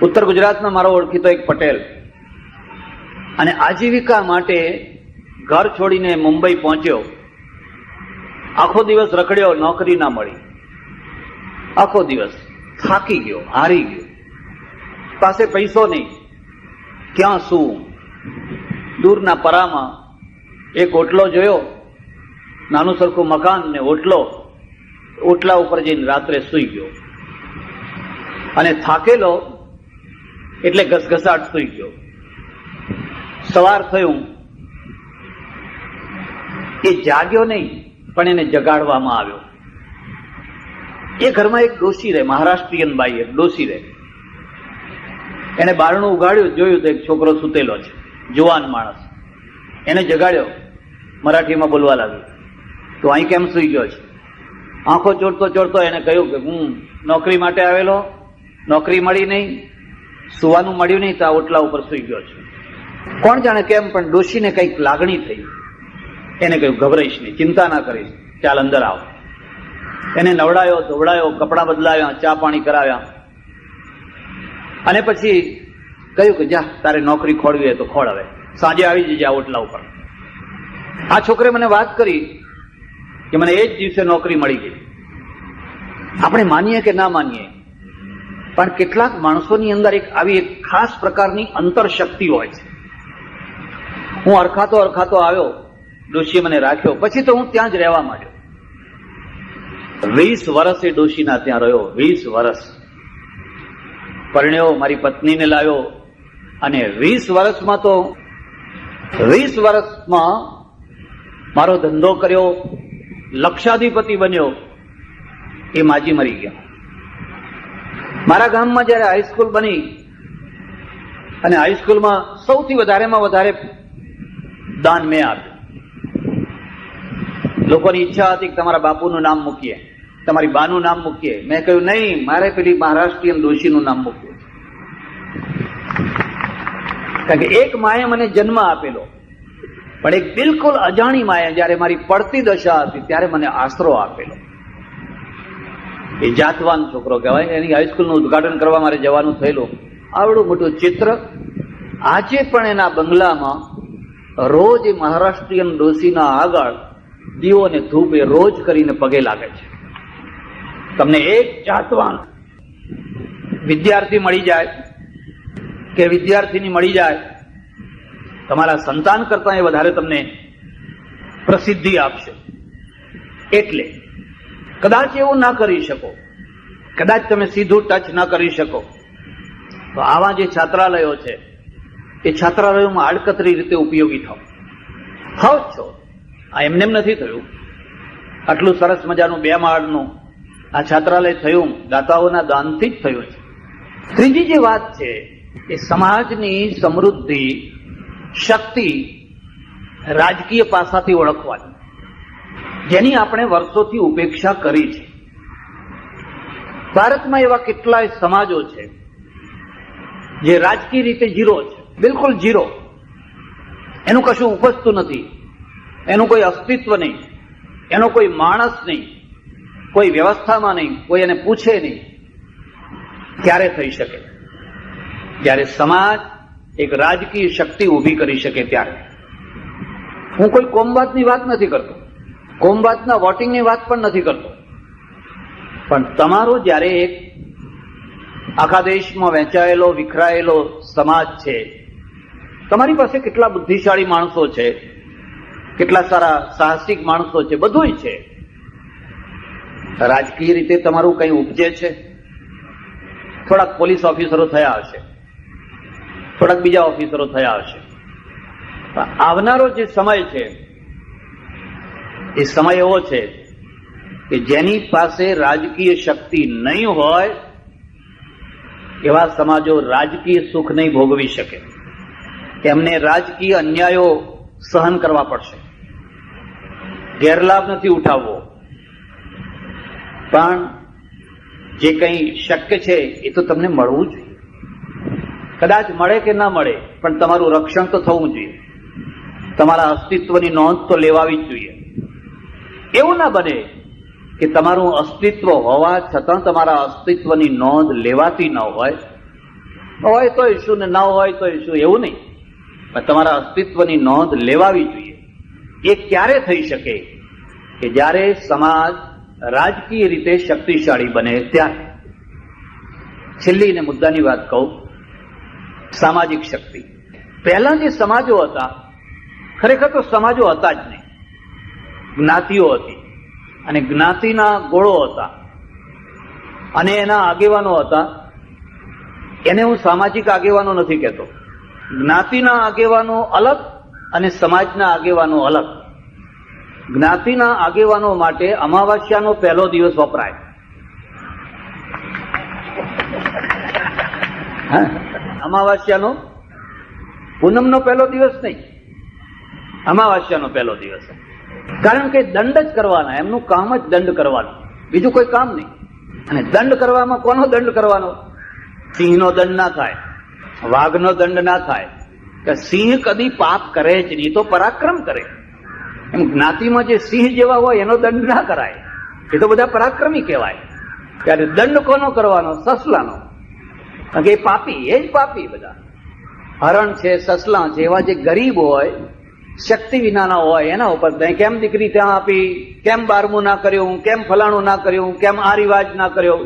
ઉત્તર ગુજરાતમાં મારો ઓળખીતો એક પટેલ, અને આજીવિકા માટે ઘર છોડીને મુંબઈ પહોંચ્યો. આખો દિવસ રખડ્યો, નોકરી ના મળી. આખો દિવસ થાકી ગયો, હારી ગયો, પાસે પૈસો નહીં, ક્યાં શું. દૂરના પરામાં એક ઓટલો જોયો, નાનું સરખું મકાન ને ઓટલા ઉપર જઈને રાત્રે સૂઈ ગયો. અને થાકેલો એટલે ઘસઘસાટ સૂઈ ગયો. સવાર થયું, એ જાગ્યો નહીં, પણ એને જગાડવામાં આવ્યો. એ ઘરમાં એક ડોશી રહે, મહારાષ્ટ્રીયન બાઈ, એક ડોશી રહે. એને બારણું ઉગાડ્યું, જોયું તો એક છોકરો સૂતેલો છે, જુવાન માણસ. એને જગાડ્યો, મરાઠીમાં બોલવા લાગ્યો, તો અહીં કેમ સૂઈ ગયો છે? આંખો ચોડતો એને કહ્યું કે હું નોકરી માટે આવેલો, નોકરી મળી નહીં, સુવાનું મળ્યું નહીં, તો આ ઓટલા ઉપર સૂઈ ગયો છું. કોણ જાણે કેમ, પણ ડોશીને કંઈક લાગણી થઈ. એને કહ્યું ગભરાઈશ નહીં, ચિંતા ના કરીશ, ચાલ અંદર આવ. એને નવડાયો, ધોવડાયો, કપડાં બદલાવ્યા, ચા પાણી કરાવ્યા, અને પછી કહ્યું કે જા, તારે નોકરી ખોળવી હોય તો ખોળ, હવે સાંજે આવી જજે આ ઓટલા ઉપર. આ છોકરે મને વાત કરી કે મને એ જ દિવસે નોકરી મળી ગઈ. આપણે માનીએ કે ના માનીએ, પણ કેટલાક માણસોની અંદર આવી એક ખાસ પ્રકારની અંતરશક્તિ હોય છે. હું અરખાતો આવ્યો, ડોશીએ મને રાખ્યો, પછી તો હું ત્યાં જ રહેવા માંડ્યો. 20 વર્ષ એ ડોશીના ત્યાં રહ્યો, 20 વર્ષ. પરણ્યો, મારી પત્નીને લાવ્યો, અને 20 વર્ષમાં મારો ધંધો કર્યો, લક્ષાધિપતિ બન્યો. એ માજી મરી ગયા. મારા ગામમાં જયારે હાઈસ્કૂલ બની, અને હાઈસ્કૂલમાં સૌથી વધારેમાં વધારે દાન મેં આપ્યું. લોકોની ઈચ્છા હતી કે તમારા બાપુનું નામ મૂકીએ, તમારી બાનું નામ મૂકીએ. મેં કહ્યું નહીં, મારે પેલી મહારાષ્ટ્રીયન ડોશીનું નામ મૂકવું છે. કારણ કે એક માએ મને જન્મ આપેલો, પણ એક બિલકુલ અજાણી માએ જયારે મારી પડતી દશા હતી ત્યારે મને આશરો આપેલો. એ જાતવાન છોકરો કહેવાય. એની હાઈસ્કૂલનું ઉદઘાટન કરવા મારે જવાનું થયેલું. આવડું મોટું ચિત્ર આજે પણ એના બંગલામાં રોજ એ મહારાષ્ટ્રીયન ડોશીના આગળ દીવો ને ધૂપ એ રોજ કરીને પગે લાગે છે. તમને એક જાતવાન વિદ્યાર્થી મળી જાય કે વિદ્યાર્થીની મળી જાય, તમારા સંતાન કરતા એ વધારે તમને પ્રસિદ્ધિ આપશે. એટલે કદાચ એવું ના કરી શકો, કદાચ તમે સીધું ટચ ના કરી શકો, તો આવા જે છાત્રાલયો છે એ છાત્રાલયોમાં આડકતરી રીતે ઉપયોગી થાવ જ છો. આ એમને નથી થયું. આટલું સરસ મજાનું 2 માળનું આ છાત્રાલય થયું દાતાઓના દાનથી જ થયું છે. ત્રીજી જે વાત છે એ સમાજની સમૃદ્ધિ શક્તિ રાજકીય પાસાથી ઓળખવાની, જેની આપણે વર્ષોથી ઉપેક્ષા કરી છે. ભારતમાં એવા કેટલાય સમાજો છે જે રાજકીય રીતે ઝીરો છે, બિલકુલ ઝીરો. એનું કશું ઉપજતું નથી, એનું કોઈ અસ્તિત્વ નહીં, એનો કોઈ માણસ નહીં, કોઈ વ્યવસ્થામાં નહીં, કોઈ એને પૂછે નહીં. ક્યારે થઈ શકે? જ્યારે સમાજ એક રાજકીય શક્તિ ઊભી કરી શકે ત્યારે. હું કોઈ કોમવાદની વાત નથી કરતો, કોમવાદના વોટિંગની વાત પણ નથી કરતો, પણ તમારો જ્યારે એક આખા દેશમાં વહેંચાયેલો વિખરાયેલો સમાજ છે, તમારી પાસે કેટલા બુદ્ધિશાળી માણસો છે, કેટલા સારા સાહસિક માણસો છે, બધુંય છે. રાજકીય રીતે તમારું કંઈ ઉપજે છે? થોડાક પોલીસ ઓફિસરો થયા હશે, થોડાક બીજા ઓફિસરો થયા હશે. આવનારો જે સમય છે એ સમય એવો છે કે જેની પાસે રાજકીય શક્તિ નહીં હોય એવા સમાજો રાજકીય સુખ નહીં ભોગવી શકે. એમને રાજકીય અન્યાયો સહન કરવા પડશે. ગેરલાભ નથી ઉઠાવવો, પણ જે કંઈ શક્ય છે એ તો તમને મળવું જોઈએ. કદાચ મળે કે ના મળે, પણ તમારું રક્ષણ તો થવું જોઈએ. તમારા અસ્તિત્વની નોંધ તો લેવાવી જ જોઈએ. એવું ના બને કે તમારું અસ્તિત્વ હોવા છતાં તમારા અસ્તિત્વની નોંધ લેવાતી ન હોય તો શું ને ના હોય તો શું, એવું નહીં. પણ તમારા અસ્તિત્વની નોંધ લેવાવી જોઈએ. એ ક્યારે થઈ શકે? કે જ્યારે સમાજ રાજકીય રીતે શક્તિશાળી બને ત્યારે. છેલ્લી ને મુદ્દાની વાત કહું, સામાજિક શક્તિ. પહેલા જે સમાજો હતા, ખરેખર તો સમાજો હતા જ નહીં, જ્ઞાતિઓ હતી, અને જ્ઞાતિના ગોળો હતા, અને એના આગેવાનો હતા. એને હું સામાજિક આગેવાનો નથી કહેતો. જ્ઞાતિના આગેવાનો અલગ અને સમાજના આગેવાનો અલગ. જ્ઞાતિના આગેવાનો માટે અમાવાસ્યાનો પહેલો દિવસ વપરાય. અમાવાસ્યાનો, પૂનમનો પહેલો દિવસ નહીં, અમાવાસ્યાનો પહેલો દિવસ. કારણ કે દંડ જ કરવાના, એમનું કામ જ દંડ કરવાનું, બીજું કોઈ કામ નહીં. અને દંડ કરવામાં કોનો દંડ કરવાનો? સિંહનો દંડ ના થાય, વાઘનો દંડ ના થાય, કે સિંહ કદી પાપ કરે જ નહીં, તો પરાક્રમ કરે. એમ જ્ઞાતિમાં જે સિંહ જેવા હોય એનો દંડ ના કરાય, એ તો બધા પરાક્રમી કહેવાય. ત્યારે દંડ કોનો કરવાનો? સસલાનો. કારણ કે એ પાપી, એ જ પાપી બધા. હરણ છે, સસલા છે, એવા જે ગરીબ હોય, શક્તિ વિનાના હોય, એના ઉપર કેમ દીકરી ત્યાં આપી, કેમ 12મું ના કર્યું, કેમ ફલાણું ના કર્યું, કેમ આ રિવાજ ના કર્યો.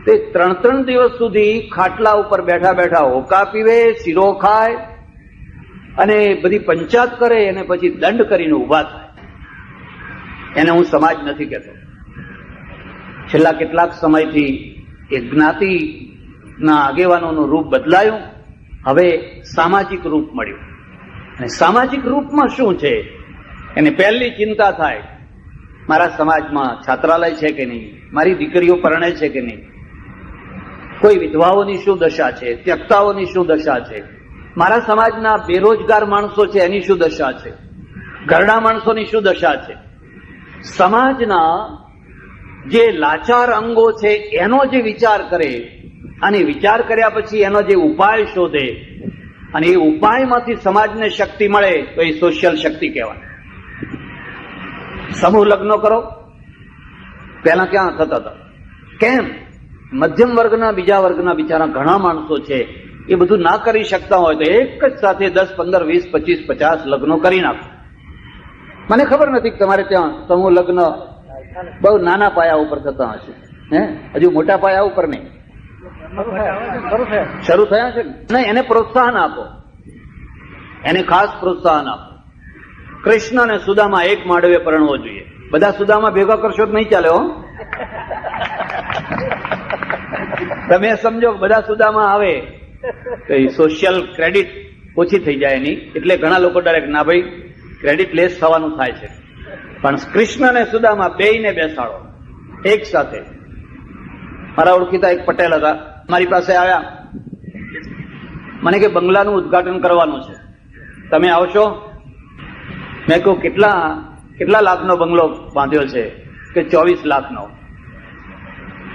તે 3 દિવસ સુધી ખાટલા ઉપર બેઠા બેઠા હોકા પીવે, શીરો ખાય અને બધી પંચાયત કરે, અને પછી દંડ કરીને ઉભા થાય. એને હું સમાજ નથી કહેતો. છેલ્લા કેટલાક સમયથી એ જ્ઞાતિના આગેવાનોનું રૂપ બદલાયું, હવે સામાજિક રૂપ મળ્યું. અને સામાજિક રૂપમાં શું છે? એને પહેલી ચિંતા થાય, મારા સમાજમાં છાત્રાલય છે કે નહીં, મારી દીકરીઓ પરણે છે કે નહીં, કોઈ વિધવાઓની શું દશા છે, ત્યક્તાઓની શું દશા છે, મારા સમાજના બેરોજગાર માણસો છે એની શું દશા છે, ઘરડા માણસોની શું દશા છે. સમાજના જે લાચાર અંગો છે એનો જે વિચાર કરે અને વિચાર કર્યા પછી એનો જે ઉપાય શોધે અને એ ઉપાયમાંથી સમાજને શક્તિ મળે તો એ સોશિયલ શક્તિ કહેવાય. સમૂહ લગ્નો કરો, પહેલા ક્યાં થતા હતા? કેમ? મધ્યમ વર્ગના બીજા વર્ગના બિચારા ઘણા માણસો છે, એ બધું ના કરી શકતા હોય તો એક જ સાથે 10, 15, 20, 25, 50 લગ્નો કરી નાખો. મને ખબર નથી કે તમારે ત્યાં સમૂહ લગ્ન બહુ નાના પાયા ઉપર થતા હશે, હજુ મોટા પાયા ઉપર નહીં, શરૂ થયા છે ને. એને પ્રોત્સાહન આપો, એને ખાસ પ્રોત્સાહન આપો. કૃષ્ણ અને સુદામા એક માંડવે પરણવો જોઈએ. બધા સુદામા ભેગા કરશો તો નહીં ચાલે હો. તમે સમજો બધા સુદામા આવે તો એ સોશિયલ ક્રેડિટ ઓછી થઈ જાય એની, એટલે ઘણા લોકો ડાયરેક્ટ ના ભાઈ ક્રેડિટ લેસ થવાનું થાય છે. પણ કૃષ્ણ અને સુદામા બેયને બેસાડો એક સાથે. મારા ઓળખીતા એક પટેલ હતા, મારી પાસે આવ્યા, મને કે બંગલાનું ઉદ્ઘાટન કરવાનું છે, તમે આવશો? મેં કહ્યું કેટલા લાખનો બંગલો બાંધ્યો છે? કે 24 લાખનો.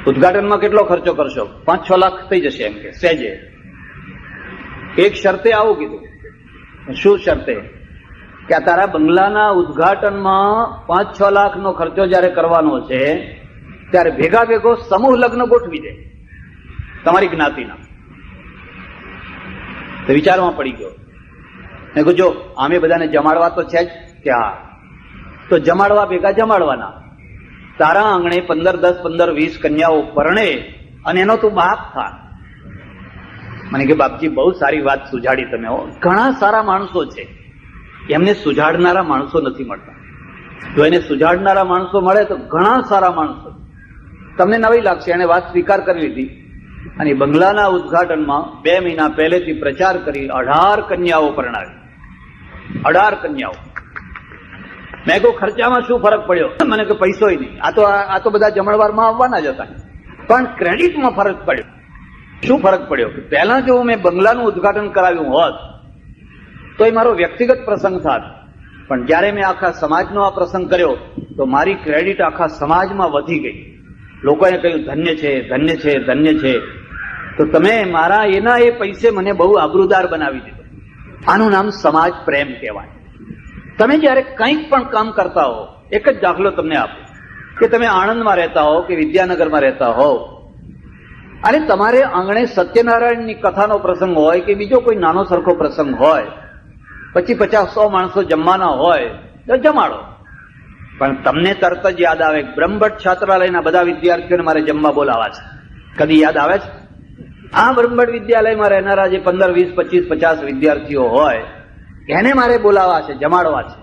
ઉદ્ઘાટનમાં કેટલો ખર્ચો કરશો? 5-6 લાખ થઈ જશે એમ કે સહેજે. એક શરતે આવું કીધું. શું શરતે? કે આ તારા બંગલાના ઉદ્ઘાટનમાં 5-6 લાખનો ખર્ચો જયારે કરવાનો છે ત્યારે ભેગા ભેગો સમૂહ લગ્ન ગોઠવી દે તમારી જ્ઞાતિના. તો વિચારમાં પડી ગયો. મેં કહ્યું જો આમે બધાને જમાડવા તો છે જ કે હા, તો જમાડવા ભેગા જમાડવાના. તારા આંગણે 15, 10, 15, 20 કન્યાઓ પરણે અને એનો તું બાપ થા. મને કે બાપજી બહુ સારી વાત સુજાડી તમે હો. ઘણા સારા માણસો છે, એમને સુજાડનારા માણસો નથી મળતા. જો એને સુજાડનારા માણસો મળે તો ઘણા સારા માણસો. તમને નવી લાગશે, એને વાત સ્વીકાર કરી લીધી અને બંગલાના ઉદ્ઘાટનમાં 2 મહિના પહેલેથી પ્રચાર કરી 18 કન્યાઓ પરણાવી. 18 કન્યાઓ. મેં કહું ખર્ચામાં શું ફરક પડ્યો? મને કે પૈસોય નહીં, આ તો બધા જમણવારમાં આવવાના જ હતા, પણ ક્રેડિટમાં ફરક પડ્યો. શું ફરક પડ્યો? પહેલા જો મેં બંગલાનું ઉદ્ઘાટન કરાવ્યું હોત તો એ મારો વ્યક્તિગત પ્રસંગ થાત, પણ જયારે મેં આખા સમાજનો આ પ્રસંગ કર્યો તો મારી ક્રેડિટ આખા સમાજમાં વધી ગઈ. લોકોએ કહ્યું ધન્ય છે, ધન્ય છે, ધન્ય છે. તો તમે મારા એના એ પૈસે મને બહુ આબરૂદાર બનાવી દીધો. આનું નામ સમાજ પ્રેમ કહેવાય. તમે જયારે કંઈક પણ કામ કરતા હો, એક જ દાખલો તમને આપો કે તમે આણંદમાં રહેતા હો કે વિદ્યાનગરમાં રહેતા હો અને તમારે આંગણે સત્યનારાયણની કથાનો પ્રસંગ હોય કે બીજો કોઈ નાનો સરખો પ્રસંગ હોય, પછી 50-100 માણસો જમવાના હોય તો જમાડો. પણ તમને તરત જ યાદ આવે બ્રહ્મભટ્ટ છાત્રાલયના બધા વિદ્યાર્થીઓને મારે જમવા બોલાવા છે. કદી યાદ આવે છે? આ બ્રહ્મભટ્ટ વિદ્યાલયમાં રહેનારા જે 15, 20, 25, 50 વિદ્યાર્થીઓ હોય એને મારે બોલાવા છે, જમાડવા છે.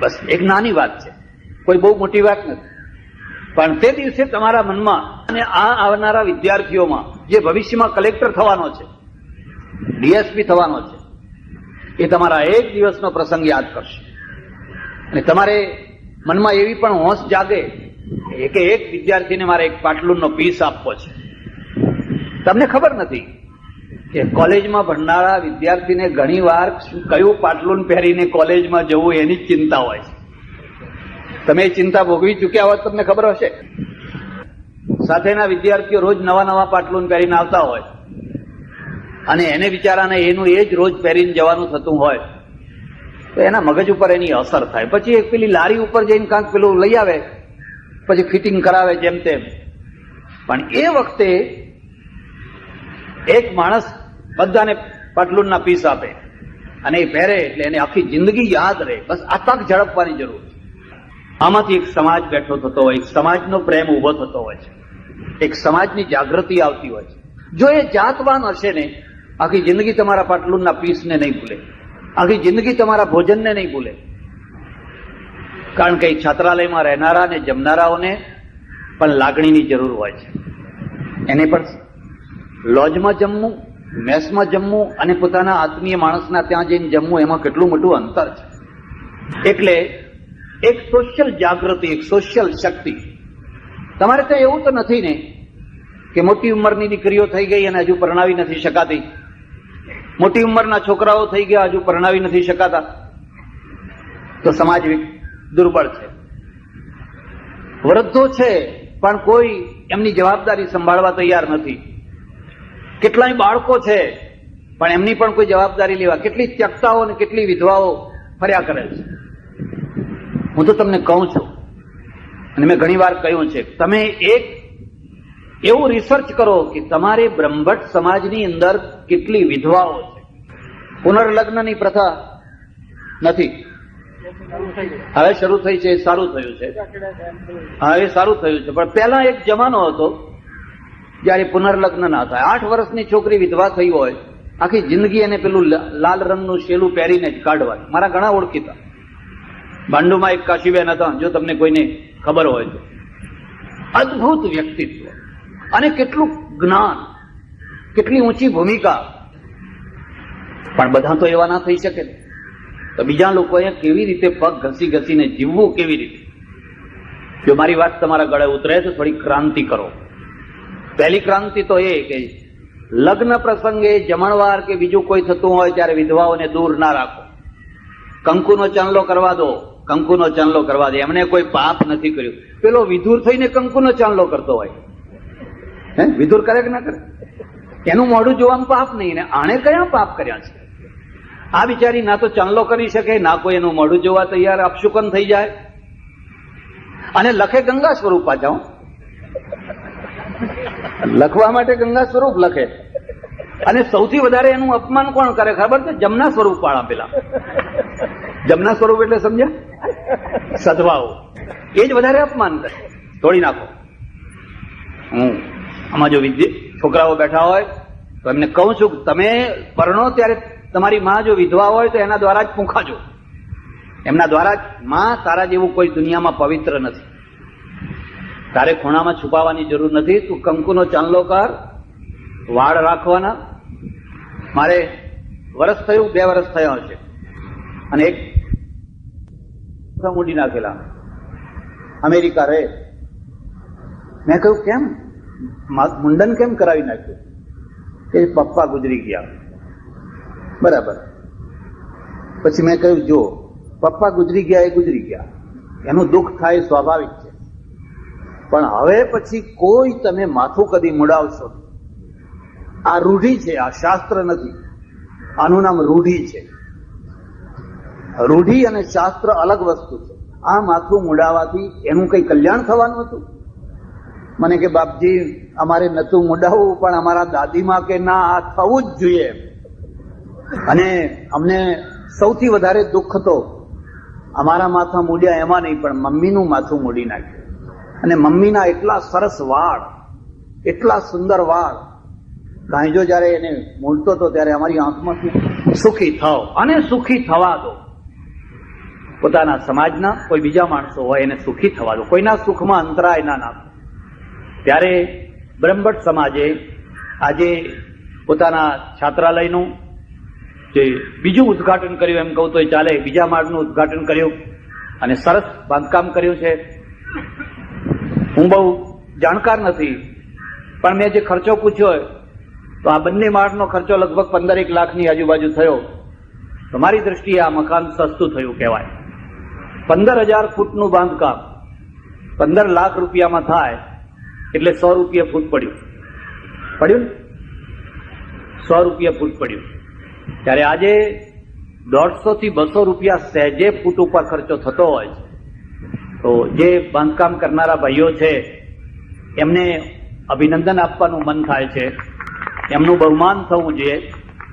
બસ એક નાની વાત છે, કોઈ બહુ મોટી વાત નથી. પણ તે દિવસે તમારા મનમાં અને આ આવનારા વિદ્યાર્થીઓમાં જે ભવિષ્યમાં કલેક્ટર થવાનો છે, ડીએસપી થવાનો છે, એ તમારા એક દિવસનો પ્રસંગ યાદ કરશે. અને તમારે મનમાં એવી પણ હોશ જાગે કે એક વિદ્યાર્થીને મારે એક પાટલુનનો પીસ આપવો છે. તમને ખબર નથી કે કોલેજમાં ભણનારા વિદ્યાર્થીને ઘણી વાર કયું પાટલુન પહેરીને કોલેજમાં જવું એની જ ચિંતા હોય છે. તમે એ ચિંતા ભોગવી ચૂક્યા હોત તમને ખબર હશે. સાથેના વિદ્યાર્થીઓ રોજ નવા પાટલુન પહેરીને આવતા હોય અને એને બિચારાને એનું એ જ રોજ પહેરીને જવાનું થતું હોય તો એના મગજ ઉપર એની અસર થાય. પછી એક પેલી લારી ઉપર જઈને કાંક પેલું લઈ આવે, પછી ફિટિંગ કરાવે જેમ તેમ. પણ એ વખતે એક માણસ બધાને પાટલુનના પીસ આપે અને એ પહેરે એટલે એને આખી જિંદગી યાદ રહે. બસ આ તક ઝડપવાની જરૂર છે. આમાંથી એક સમાજ બેઠો થતો હોય, એક સમાજનો પ્રેમ ઉભો થતો હોય છે, એક સમાજની જાગૃતિ આવતી હોય છે. જો એ જાતવાન હશે ને, આખી જિંદગી તમારા પાટલુનના પીસને નહીં ભૂલે, આખી જિંદગી તમારા ભોજનને નહીં ભૂલે. કારણ કે છાત્રાલયમાં રહેનારા ને જમનારાઓને પણ લાગણીની જરૂર હોય છે. એને પણ લોજમાં જમવું, મેસમાં જમવું અને પોતાના આત્મીય માણસના ત્યાં જઈને જમવું, એમાં કેટલું મોટું અંતર છે. એટલે એક સોશિયલ જાગૃતિ, એક સોશિયલ શક્તિ. તમારે ત્યાં એવું તો નથી ને કે મોટી ઉંમરની દીકરીઓ થઈ ગઈ અને હજુ પરણાવી નથી શકાતી, મોટી ઉંમરના છોકરાઓ થઈ ગયા હજુ પરણાવી નથી શકાતા, તો સમાજ દુર્બળ છે. વૃદ્ધો છે પણ કોઈ એમની જવાબદારી સંભાળવા તૈયાર નથી. કેટલાય બાળકો છે પણ એમની પણ કોઈ જવાબદારી લેવા, કેટલી ત્યક્તાઓ અને કેટલી વિધવાઓ ફર્યા કરે છે. હું તો તમને કહું છું, અને મેં ઘણી વાર કહ્યું છે, તમે એક એવું રિસર્ચ કરો કે તમારે બ્રહ્મભટ્ટ સમાજની અંદર કેટલી વિધવાઓ છે. પુનર્લગ્નની પ્રથા નથી, હવે શરૂ થઈ છે, સારું થયું છે, હા એ સારું થયું છે. પણ પહેલા એક જમાનો હતો જયારે પુનર્લગ્ન ના થાય. 8 વર્ષની છોકરી વિધવા થઈ હોય, આખી જિંદગી એને પેલું લાલ રંગનું શેલું પહેરીને જ કાઢવાનું. મારા ઘણા ઓળખીતા ભાંડુમાં એક કાશીબેન હતા, જો તમને કોઈને ખબર હોય તો. અદભુત વ્યક્તિત્વ અને કેટલું જ્ઞાન, કેટલી ઊંચી ભૂમિકા. પણ બધા તો એવા ના થઈ શકે. તો બીજા લોકોએ કેવી રીતે પગ ઘસી ઘસીને જીવવું, કેવી રીતે? જો મારી વાત તમારા ગળે ઉતરે તો થોડી ક્રાંતિ કરો. પહેલી ક્રાંતિ તો એ કે લગ્ન પ્રસંગે જમણવાર કે બીજું કોઈ થતું હોય ત્યારે વિધવાઓને દૂર ના રાખો. કંકુનો ચાંદલો કરવા દો, કંકુનો ચાંદલો કરવા દે. એમને કોઈ પાપ નથી કર્યું. પેલો વિધુર થઈને કંકુનો ચાંદલો કરતો હોય, હે વિધુર કરે કે ના કરે? એનું મોઢું જોવાનું પાપ નહીં ને આણે કયા પાપ કર્યા છે? આ બિચારી ના તો ચાંદલો કરી શકે, ના કોઈ એનું મોઢું જોવા તૈયાર, અપશુકન થઈ જાય. અને લખે ગંગા સ્વરૂપ પાછા, લખવા માટે ગંગા સ્વરૂપ લખે. અને સૌથી વધારે એનું અપમાન કોણ કરે ખબર છે? જમના સ્વરૂપ વાળા. પેલા જમના સ્વરૂપ એટલે સમજ્યા? સધવાઓ, એ જ વધારે અપમાન કરે. તોડી નાખો. આમાં જો છોકરાઓ બેઠા હોય તો એમને કહું છું, તમે પરણો ત્યારે તમારી માં જો વિધવા હોય તો એના દ્વારા જ પૂંખાજો, એમના દ્વારા જ. માં તારા જેવું કોઈ દુનિયામાં પવિત્ર નથી, તારે ખૂણામાં છુપાવવાની જરૂર નથી. તું કંકુનો ચાંદલો કર, વાળ રાખવાના. મારે વર્ષ થયું, 2 વર્ષ થયા છે, અને એક મૂડી નાખેલા અમેરિકા રહે. મેં કહ્યું કેમ મુંડન કેમ કરાવી નાખ્યું? કે પપ્પા ગુજરી ગયા. બરાબર. પછી મેં કહ્યું જો પપ્પા ગુજરી ગયા એ ગુજરી ગયા, એનું દુઃખ થાય સ્વાભાવિક છે, પણ હવે પછી કોઈ તમે માથું કદી મુડાવશો. આ રૂઢી છે, આ શાસ્ત્ર નથી. આનું નામ રૂઢી છે. રૂઢી અને શાસ્ત્ર અલગ વસ્તુ છે. આ માથું મુડાવવાથી એનું કઈ કલ્યાણ થવાનું હતું? મને કે બાપજી અમારે નતું મુડાવવું, પણ અમારા દાદીમાં કે ના આ થવું જ જોઈએ. અને અમને સૌથી વધારે દુઃખ તો અમારા માથા મૂડ્યા એમાં નહીં, પણ મમ્મીનું માથું મૂડી નાખ્યું. અને મમ્મીના એટલા સરસ વાળ, એટલા સુંદર વાળ. ગાંજો જયારે એને મૂળતો હતો ત્યારે અમારી આંખમાંથી સુખી થાવ અને સુખી થવા દો. પોતાના સમાજના કોઈ બીજા માણસો હોય એને સુખી થવા દો, કોઈના સુખમાં અંતરાય ના નાખો. ત્યારે બ્રહ્મભટ્ટ સમાજે આજે પોતાના છાત્રાલયનું જે બીજું ઉદ્ઘાટન કર્યું, એમ કહું તો ચાલે, બીજા માળનું ઉદ્ઘાટન કર્યું અને સરસ બાંધકામ કર્યું છે. હું બહુ જાણકાર નથી, પણ મેં જે ખર્ચો પૂછ્યો તો આ બંને માળનો ખર્ચો લગભગ 15-1 લાખની આજુબાજુ થયો. તો મારી દ્રષ્ટિએ આ મકાન સસ્તું થયું કહેવાય. 15,000 ફૂટનું બાંધકામ 15 લાખ રૂપિયામાં થાય એટલે 100 રૂપિયા ફૂટ પડ્યું ને, 100 રૂપિયા ફૂટ પડ્યું. ત્યારે આજે 150 થી 200 રૂપિયા સહેજે ફૂટ ઉપર ખર્ચો થતો હોય છે. તો જે બાંધકામ કરનારા ભાઈઓ છે એમને અભિનંદન આપવાનું મન થાય છે, એમનું બહુમાન થવું જોઈએ.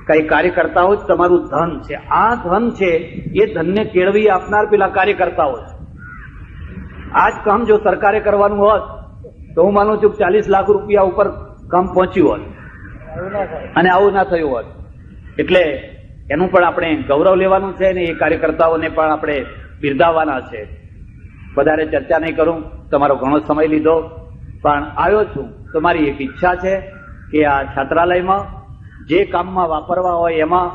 કઈ કાર્યકર્તાઓ જ તમારું ધન છે. આ ધન છે એ ધનને કેળવી આપનાર પેલા કાર્યકર્તાઓ છે. આ જ કામ જો સરકારે કરવાનું હોત તો હું માનું છું 40 લાખ રૂપિયા ઉપર કામ પહોંચ્યું હોત અને આવું ના થયું હોત. એટલે એનું પણ આપણે ગૌરવ લેવાનું છે ને એ કાર્યકર્તાઓને પણ આપણે બિરદાવવાના છે. વધારે ચર્ચા નહીં કરું, તમારો ઘણો સમય લીધો, પણ આવ્યો છું તો મારી એક ઈચ્છા છે કે આ છાત્રાલયમાં જે કામમાં વાપરવા હોય એમાં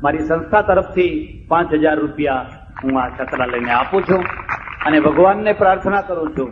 મારી સંસ્થા તરફથી 5,000 રૂપિયા હું આ છાત્રાલયને આપું છું અને ભગવાનને પ્રાર્થના કરું છું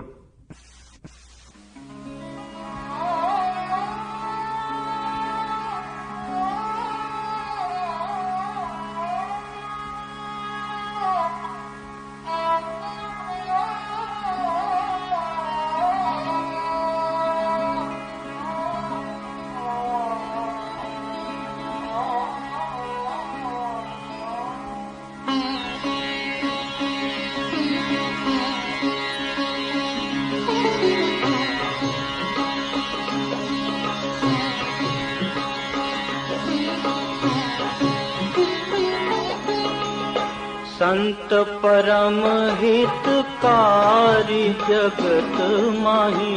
संत परम हितकारी जगत माही,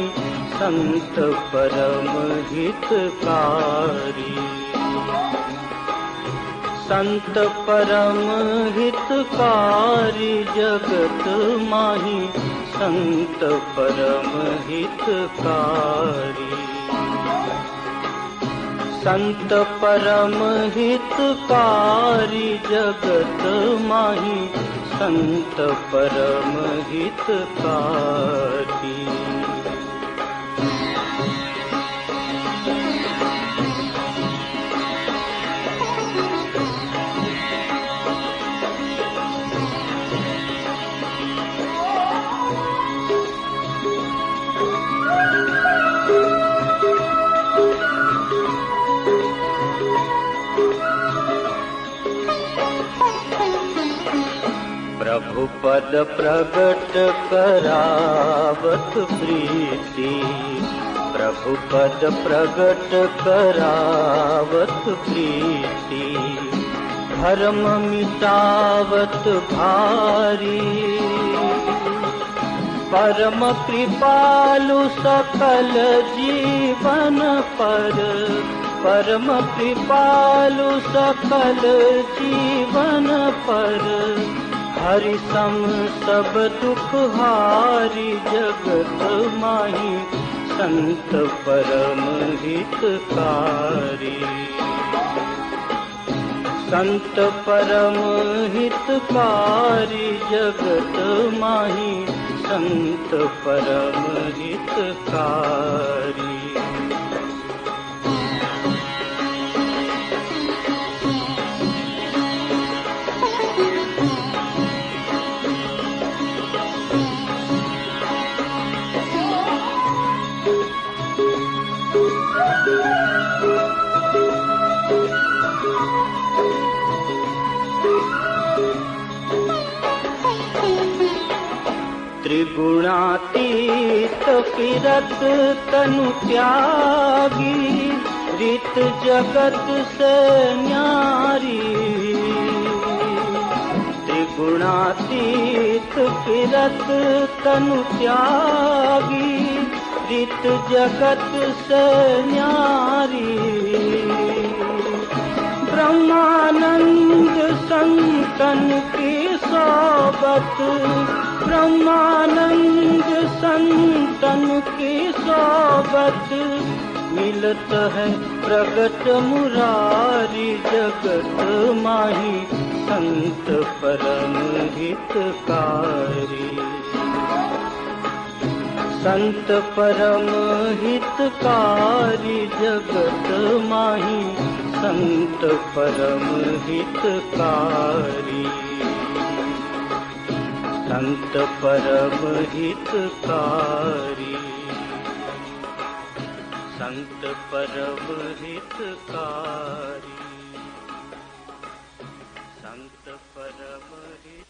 संत परम हितकारी। संत परम हितकारी जगत माही, संत परम हितकारी। संत परम हितकारी जगत माही, संत परम हितकारी। प्रभु पद प्रगट करावत प्रीति, प्रभु पद प्रगट करावत प्रीति। धर्म मिटावत भारी, परम कृपालु सकल जीवन पर, परम कृपालु सकल जीवन पर। हरि सम सब दुख हारी जगत माही, संत परम हितकारी। संत परम हितकारी जगत माही, संत परम हितकारी। त्रिगुणातीत फिरत तनु त्यागी, रीत जगत से न्यारी। त्रिगुणातीत फिरत तनु त्यागी, रीत जगत से न्यारी। ब्रह्मानंद संतन की सोबत, ब्रह्मानंद संतन की सोबत। मिलत है प्रगट मुरारी जगत माही, संत परम हितकारी। संत परम हितकारी जगत माही, संत परम हितकारी। संत परम हितकारी, संत परम हितकारी, संत परम हित।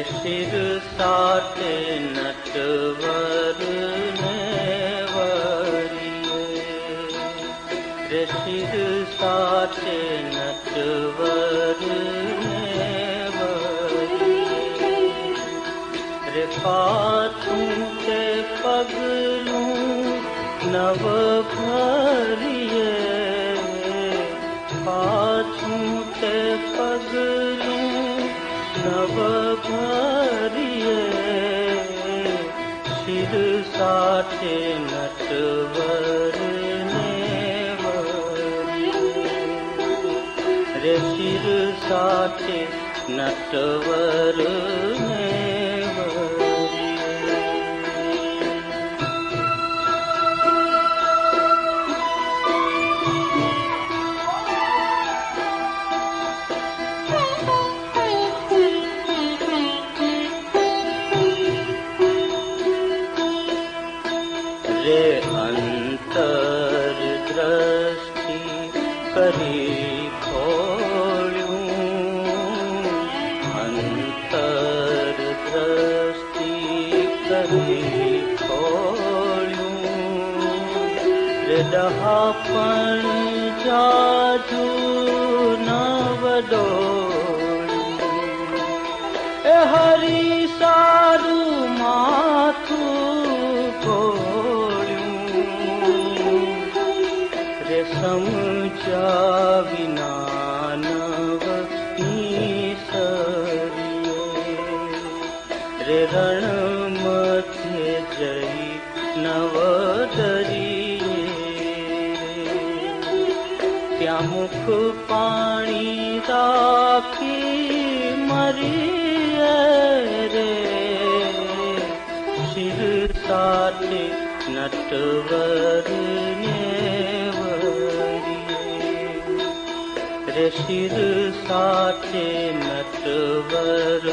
शिर साटे नटवर नेवरिए, रे शिर साटे नटवर नेवरिए। रे पाछूं ते पगलूं नव भरिए, पाछूं ते पगलूं नव भरिए। शिर साटे नटवर नेवरिए, रे शिर साटे नटवर नेवरिए। ખોળ્યું રે ડહાપણ જાજુ નવડોળ્યું એ હરી સારું માથું ખોળ્યું રે સમજા વિના નવ રે રણ મધ્ય જઈ નવદરીએ ત્યાં મુખ પાણી રાખી મરીએ રે શિર સાથે નટવરને રે શિર સાથે નટવરને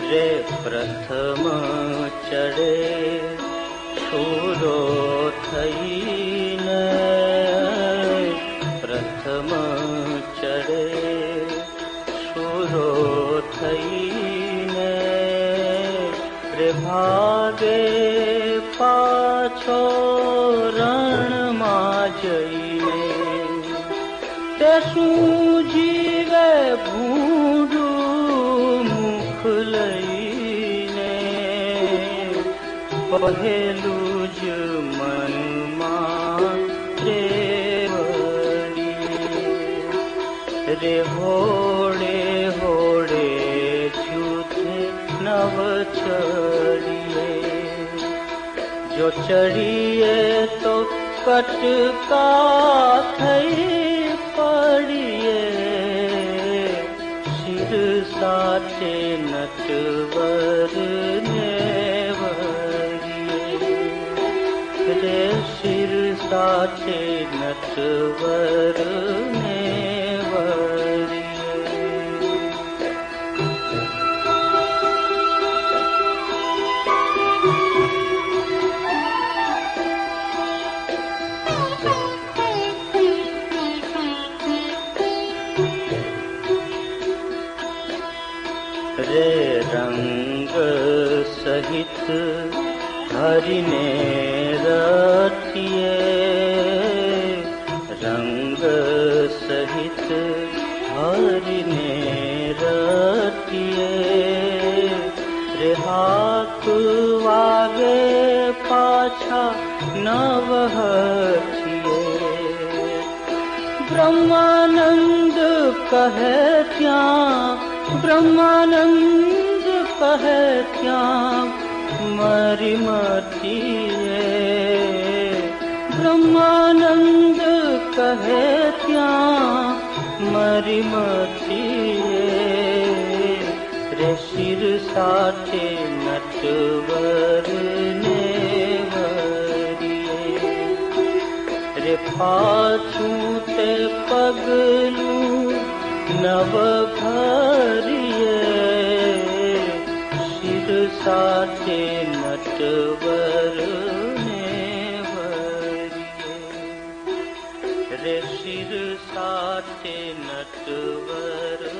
રે પ્રથમ ચડે છોરો થઈને પ્રથમ ચડે છોરો થઈને રે ભાગે પાછો રણમાં જઈને તે શું જીવે ભૂંડું મુખ લઈને પહેલું જ મનમાં રે હોડે હોડે જૂથે નવ ચડીએ જો ચડીએ તો કટકા થઈ પડીએ શિર સાથે નટવરને રે શિર સાથે નટવરને રે રંગ સહિત હરિને રચીએ રંગ સહિત હરિને રચીએ રે હાથ વાગે પાછા નવ હચીએ બ્રહ્માનંદ કહે ત્યાં બ્રહ્માનંદ કહે ત્યાં મરી મતીએ બ્રહ્માનંદ કહે ત્યાં મરી મતીએ રે શિર સાથે નટવરને વરીએ રે પાછું તે પગલું નવ ભરીએ શિર સાથે નટવરને વરીએ રે શિર સાથે નટવરને